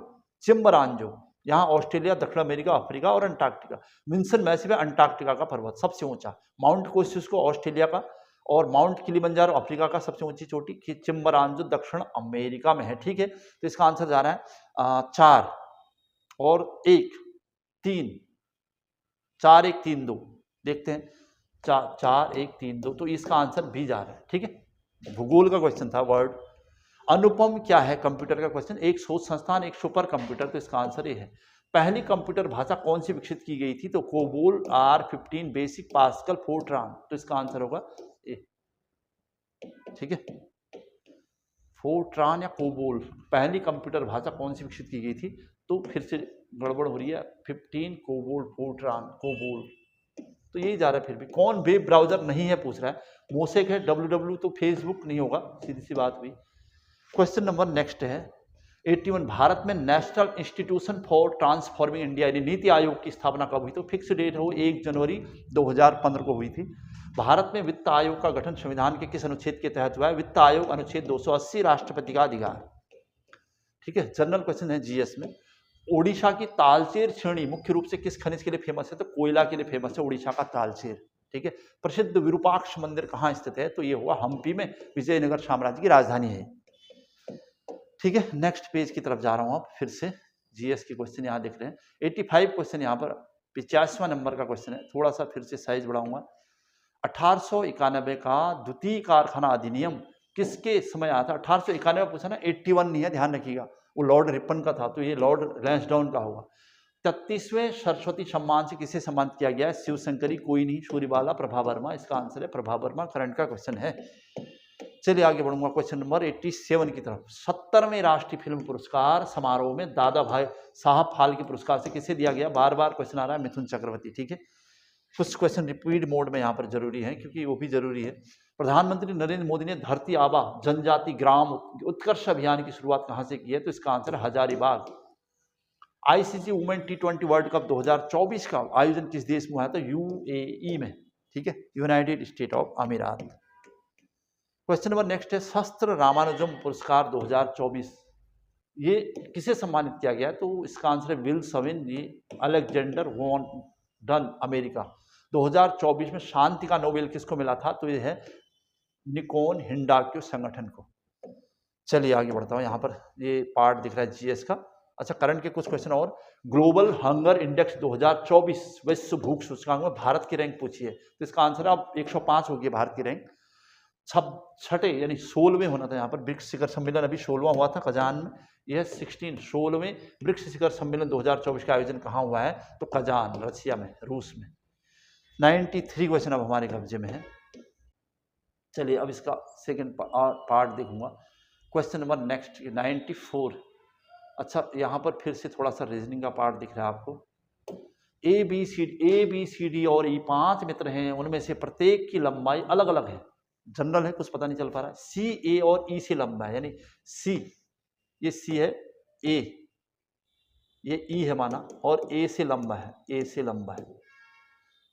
यहाँ ऑस्ट्रेलिया, दक्षिण अमेरिका, अफ्रीका और अंटार्कटिका। विंसन मैसिव है अंटार्कटिका का पर्वत, सबसे ऊंचा। माउंट कोस्युस्को ऑस्ट्रेलिया का, और माउंट किलिमंजारो अफ्रीका का सबसे ऊंची चोटी। चिम्बरांजो दक्षिण अमेरिका में है। ठीक है, तो इसका आंसर जा रहा है 4 और 1 3, 4 1 3 2। देखते हैं, 4 1 3 2, तो इसका आंसर भी जा रहा है। ठीक है, भूगोल का क्वेश्चन था, वर्ड। अनुपम क्या है? कंप्यूटर का क्वेश्चन। एक शोध संस्थान, एक सुपर कंप्यूटर, तो इसका आंसर ये है। पहली कंप्यूटर भाषा कौन सी विकसित की गई थी? तो COBOL, R15, basic, pascal, Fortran, तो इसका आंसर होगा ए। ठीक है, फोर्ट्रान या कोबोल, पहली कंप्यूटर भाषा कौन सी विकसित की गई थी? तो फिर से गड़बड़ हो रही है, 15 कोबोल, फोर्ट्रान, कोबोल, तो यही जा रहा है। फिर भी कौन वेब ब्राउजर नहीं है पूछ रहा है? मोसेक है, www तो फेसबुक नहीं होगा, सीधी सी बात हुई। क्वेश्चन नंबर नेक्स्ट है 81, भारत में national institution for transforming India यानी नीति आयोग की स्थापना कब हुई? तो फिक्स डेट हो 1 जनवरी 2015 को हुई थी। भारत में वित्त आयोग का गठन संविधान के किस अनुच्छेद के तहत हुआ है? वित्त आयोग अनुच्छेद 280, राष्ट्रपति का अधिकार। ठीक है, जनरल क्वेश्चन है जीएस में। ओडिशा की तालचेर श्रेणी मुख्य रूप से किस खनिज के लिए फेमस है? तो कोयला के लिए फेमस है ओडिशा का तालचेर। ठीक है, प्रसिद्ध विरूपाक्ष मंदिर कहाँ स्थित है? तो ये हुआ हम्पी में, विजयनगर साम्राज्य की राजधानी है। ठीक है, नेक्स्ट पेज की तरफ जा रहा हूं। आप फिर से जीएस के क्वेश्चन यहाँ देख रहे हैं। 85 क्वेश्चन यहाँ पर 85वां नंबर का क्वेश्चन है। थोड़ा सा फिर से साइज बढ़ाऊंगा। 1891 का द्वितीय कारखाना अधिनियम किसके समय आया था? 1891 पूछा ना, 81 नहीं है, ध्यान रखिएगा, वो लॉर्ड रिपन का था, तो ये लॉर्ड लैंसडाउन का होगा। 33वें सरस्वती सम्मान से किसे सम्मानित किया गया है? शिवशंकरी, कोई नहीं, सूर्यबाला, प्रभा वर्मा, इसका आंसर है प्रभा वर्मा। करंट का क्वेश्चन है। चलिए आगे बढ़ूंगा क्वेश्चन नंबर 87 की तरफ। 70वें राष्ट्रीय फिल्म पुरस्कार समारोह में दादा भाई साहब फाल्के पुरस्कार से किसे दिया गया? बार बार क्वेश्चन आ रहा है, मिथुन चक्रवर्ती। ठीक है, कुछ क्वेश्चन रिपीट मोड में यहाँ पर जरूरी है क्योंकि वो भी जरूरी है। प्रधानमंत्री नरेंद्र मोदी ने धरती आबा जनजाति ग्राम उत्कर्ष अभियान की शुरुआत कहाँ से की है? तो इसका आंसर है Hazaribagh. ICC women T20 world cup 2024 का आयोजन किस देश में हुआ है? तो UAE में। ठीक है, यूनाइटेड स्टेट ऑफ अमीरात। क्वेश्चन नंबर नेक्स्ट है, शस्त्र रामानुजम पुरस्कार 2024 ये किसे सम्मानित किया गया है? तो इसका आंसर है विल सविन, ये अलेक्जेंडर वॉन डन, अमेरिका। 2024 में शांति का नोबेल किसको मिला था? तो ये है निकोन हिंडाक्यू संगठन को। चलिए आगे बढ़ता हूँ। यहाँ पर ये पार्ट दिख रहा है जीएस का। अच्छा, करंट के कुछ क्वेश्चन और। ग्लोबल हंगर इंडेक्स 2024 विश्व भूख सूचकांक में भारत की रैंक पूछी है, तो इसका आंसर अब 105 होगी भारत की रैंक। छठे यानी 16वें होना था यहाँ पर। ब्रिक्स शिखर सम्मेलन अभी 16वां हुआ था कजान में, यह 16वें ब्रिक्स शिखर सम्मेलन 2024 का आयोजन कहाँ हुआ है? तो कजान, रशिया में, रूस में। 93 क्वेश्चन अब हमारे कब्जे में है। चलिए अब इसका सेकेंड पार्ट देखूंगा। Question number next 94। अच्छा, यहाँ पर फिर से थोड़ा सा रीजनिंग का पार्ट दिख रहा है आपको। ए बी सी डी और ई 5 मित्र हैं, उनमें से प्रत्येक की लंबाई अलग अलग है। जनरल है, कुछ पता नहीं चल पा रहा है। सी ए और ई से लंबा है, यानी सी ये सी है, ए, ये ई है माना, और ए से लंबा है, ए से लंबा है।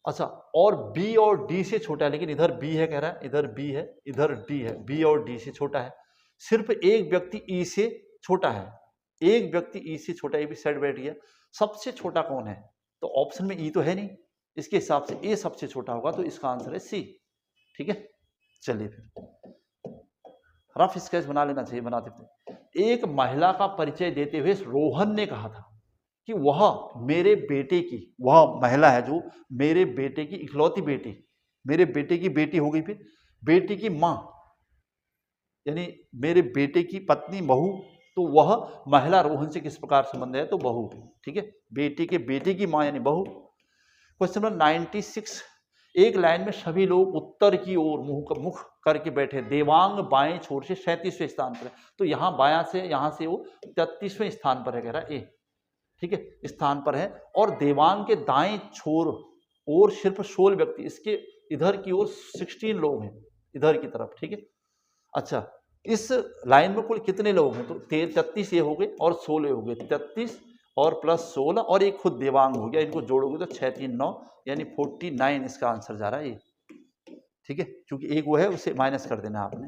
अच्छा, और बी और डी से छोटा है, लेकिन इधर बी है कह रहा है, इधर बी है, इधर डी है, बी और डी से छोटा है। सिर्फ एक व्यक्ति ई से छोटा है, एक व्यक्ति ई से छोटा, ये भी सेट बैठ गया। सबसे छोटा कौन है? तो ऑप्शन में ई तो है नहीं, इसके हिसाब से ए सबसे छोटा होगा, तो इसका आंसर है सी। ठीक है, चलिए फिर रफ स्केच बना लेना चाहिए, बना देते हैं। एक महिला का परिचय देते हुए रोहन ने कहा था कि वह मेरे बेटे की, वह महिला है जो मेरे बेटे की इकलौती बेटी, मेरे बेटे की बेटी हो गई, फिर बेटी की माँ, यानी मेरे बेटे की पत्नी बहू, तो वह महिला रोहन से किस प्रकार संबंध है? तो बहू। ठीक है, बेटे के बेटे की माँ यानी बहू। क्वेश्चन नंबर 96, एक लाइन में सभी लोग उत्तर की ओर मुख करके बैठे, देवांग बाएं छोर से 37वें स्थान पर है। तो यहाँ बायां से, यहाँ से वो 33वें स्थान पर है, कह रहा है ए। ठीक है, स्थान पर है, और देवांग के दाएं छोर और सिर्फ 16 व्यक्ति, इसके इधर की ओर 16 लोग हैं, इधर की तरफ। ठीक है, अच्छा, इस लाइन में कुल कितने लोग हैं? तो 33 ये हो गए और 16 हो गए, 33 और प्लस 16 और एक खुद देवांग हो गया, इनको जोड़ोगे तो 6 3 9 यानी 49 इसका आंसर जा रहा है ये। ठीक है, क्योंकि एक वो है उसे माइनस कर देना आपने।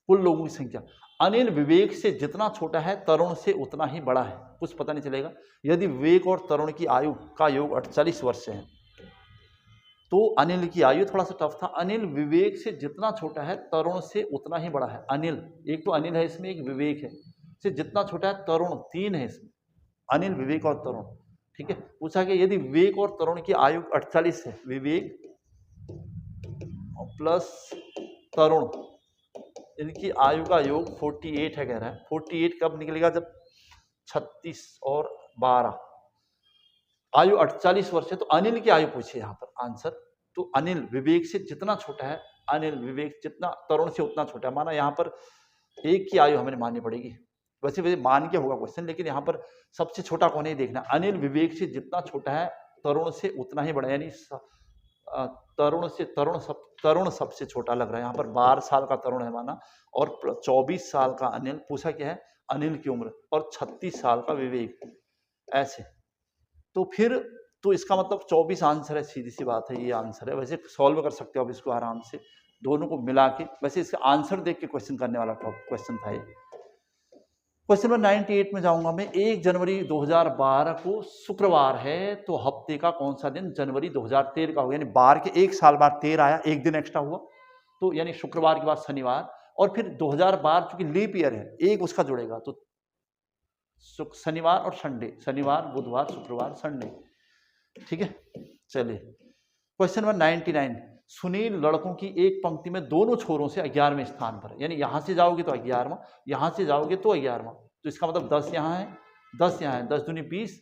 कुल लोगों की संख्या, अनिल विवेक से जितना छोटा है तरुण से उतना ही बड़ा है, कुछ पता नहीं चलेगा। यदि विवेक और तरुण की आयु का योग 48 वर्ष है, तो अनिल की आयु, थोड़ा सा टफ था। अनिल विवेक से जितना छोटा है तरुण से उतना ही बड़ा है। अनिल, एक तो अनिल है इसमें, एक विवेक है, से जितना छोटा है तरुण, 3 है इसमें, अनिल विवेक और तरुण। ठीक है, पूछा कि यदि विवेक और तरुण की आयु 48 है, विवेक प्लस तरुण, इनकी आयु का योग 48 है, कह रहा है। 48 कब निकलेगा? जब 36 और 12, आयु 48 वर्ष है, तो अनिल की आयु पूछे यहाँ पर आंसर। तो अनिल विवेक से जितना छोटा है, अनिल विवेक जितना तरुण से उतना छोटा है, माना यहाँ पर एक की आयु हमें माननी पड़ेगी, वैसे मान के होगा क्वेश्चन, लेकिन यहाँ पर सबसे छोटा कौन है देखना। अनिल विवेक से जितना छोटा है तरुण से उतना ही बड़ा, यानी तरुण सबसे छोटा लग रहा है। यहाँ पर 12 साल का तरुण है माना, और 24 साल का अनिल, पूछा क्या है? अनिल की उम्र, और 36 साल का विवेक, ऐसे। तो फिर तो इसका मतलब 24 आंसर है, सीधी सी बात है, ये आंसर है। वैसे सॉल्व कर सकते हो आप इसको आराम से, दोनों को मिला के। वैसे इसका आंसर देख के क्वेश्चन करने वाला क्वेश्चन था ये। क्वेश्चन नंबर 98 में जाऊंगा मैं। 1 जनवरी 2012 को शुक्रवार है, तो हफ्ते का कौन सा दिन जनवरी 2013 का होगा? यानी 12 के 1 साल बाद 13 आया, एक दिन एक्स्ट्रा हुआ, तो यानी शुक्रवार के बाद शनिवार, और फिर 2012 चूंकि लीप ईयर है, एक उसका जुड़ेगा, तो शनिवार और संडे, शनिवार बुधवार शुक्रवार संडे। ठीक है, चलिए क्वेश्चन नंबर 99, सुनील लड़कों की एक पंक्ति में दोनों छोरों से 11वें स्थान पर है, यानी यहां से जाओगे तो 11वां, यहां से जाओगे तो 11वां, तो इसका मतलब 10 यहाँ है, 10 यहाँ है, 10 दूनी 20,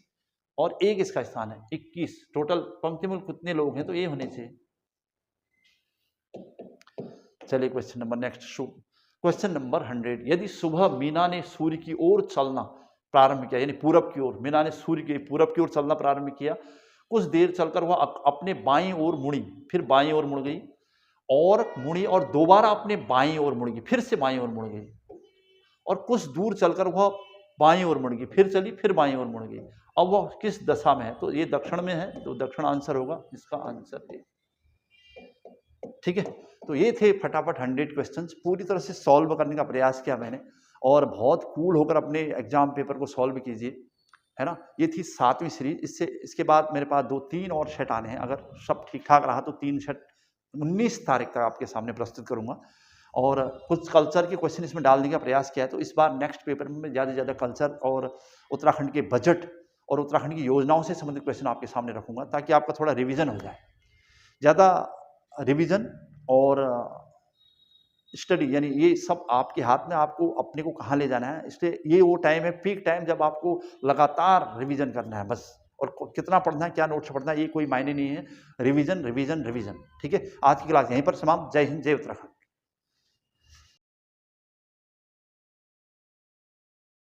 और एक इसका स्थान है 21। टोटल पंक्ति में कितने लोग हैं? तो ये होने चाहिए। चलिए question number next, question number 100, यदि सुबह मीना ने सूर्य की ओर चलना प्रारंभ किया, यानी पूरब की ओर, मीना ने सूर्य के पूरब की ओर चलना प्रारंभ किया, कुछ देर चलकर वह अपने बाईं ओर मुड़ी, फिर बाईं ओर मुड़ गई, और मुड़ी, और दोबारा अपने बाईं ओर मुड़ गई, फिर से बाईं ओर मुड़ गई, और कुछ दूर चलकर वह बाईं ओर मुड़ गई, फिर चली, फिर बाईं ओर मुड़ गई। अब वह किस दशा में है? तो ये दक्षिण में है, तो दक्षिण आंसर होगा, इसका आंसर है। ठीक है, तो ये थे फटाफट 100 क्वेश्चंस, पूरी तरह से सॉल्व करने का प्रयास किया मैंने, और बहुत कूल होकर अपने एग्जाम पेपर को सॉल्व कीजिए, है ना। ये थी 7वीं सीरीज। इसके बाद मेरे पास 2-3 और सेट आने हैं, अगर सब ठीक ठाक रहा तो 3 सेट 19 तारीख तक आपके सामने प्रस्तुत करूंगा, और कुछ कल्चर के क्वेश्चन इसमें डालने का प्रयास किया है। तो इस बार नेक्स्ट पेपर में ज़्यादा से ज़्यादा कल्चर और उत्तराखंड के बजट और उत्तराखंड की योजनाओं से संबंधित क्वेश्चन आपके सामने रखूंगा, ताकि आपका थोड़ा रिविजन हो जाए। ज़्यादा रिविजन और स्टडी, यानी ये सब आपके हाथ में, आपको अपने को कहाँ ले जाना है। इसलिए ये वो टाइम है, पीक टाइम, जब आपको लगातार रिवीजन करना है बस, और कितना पढ़ना है, क्या नोट्स पढ़ना है, ये कोई मायने नहीं है। Revision revision revision. ठीक है, आज की क्लास यहीं पर समाप्त। जय हिंद, जय उत्तराखंड।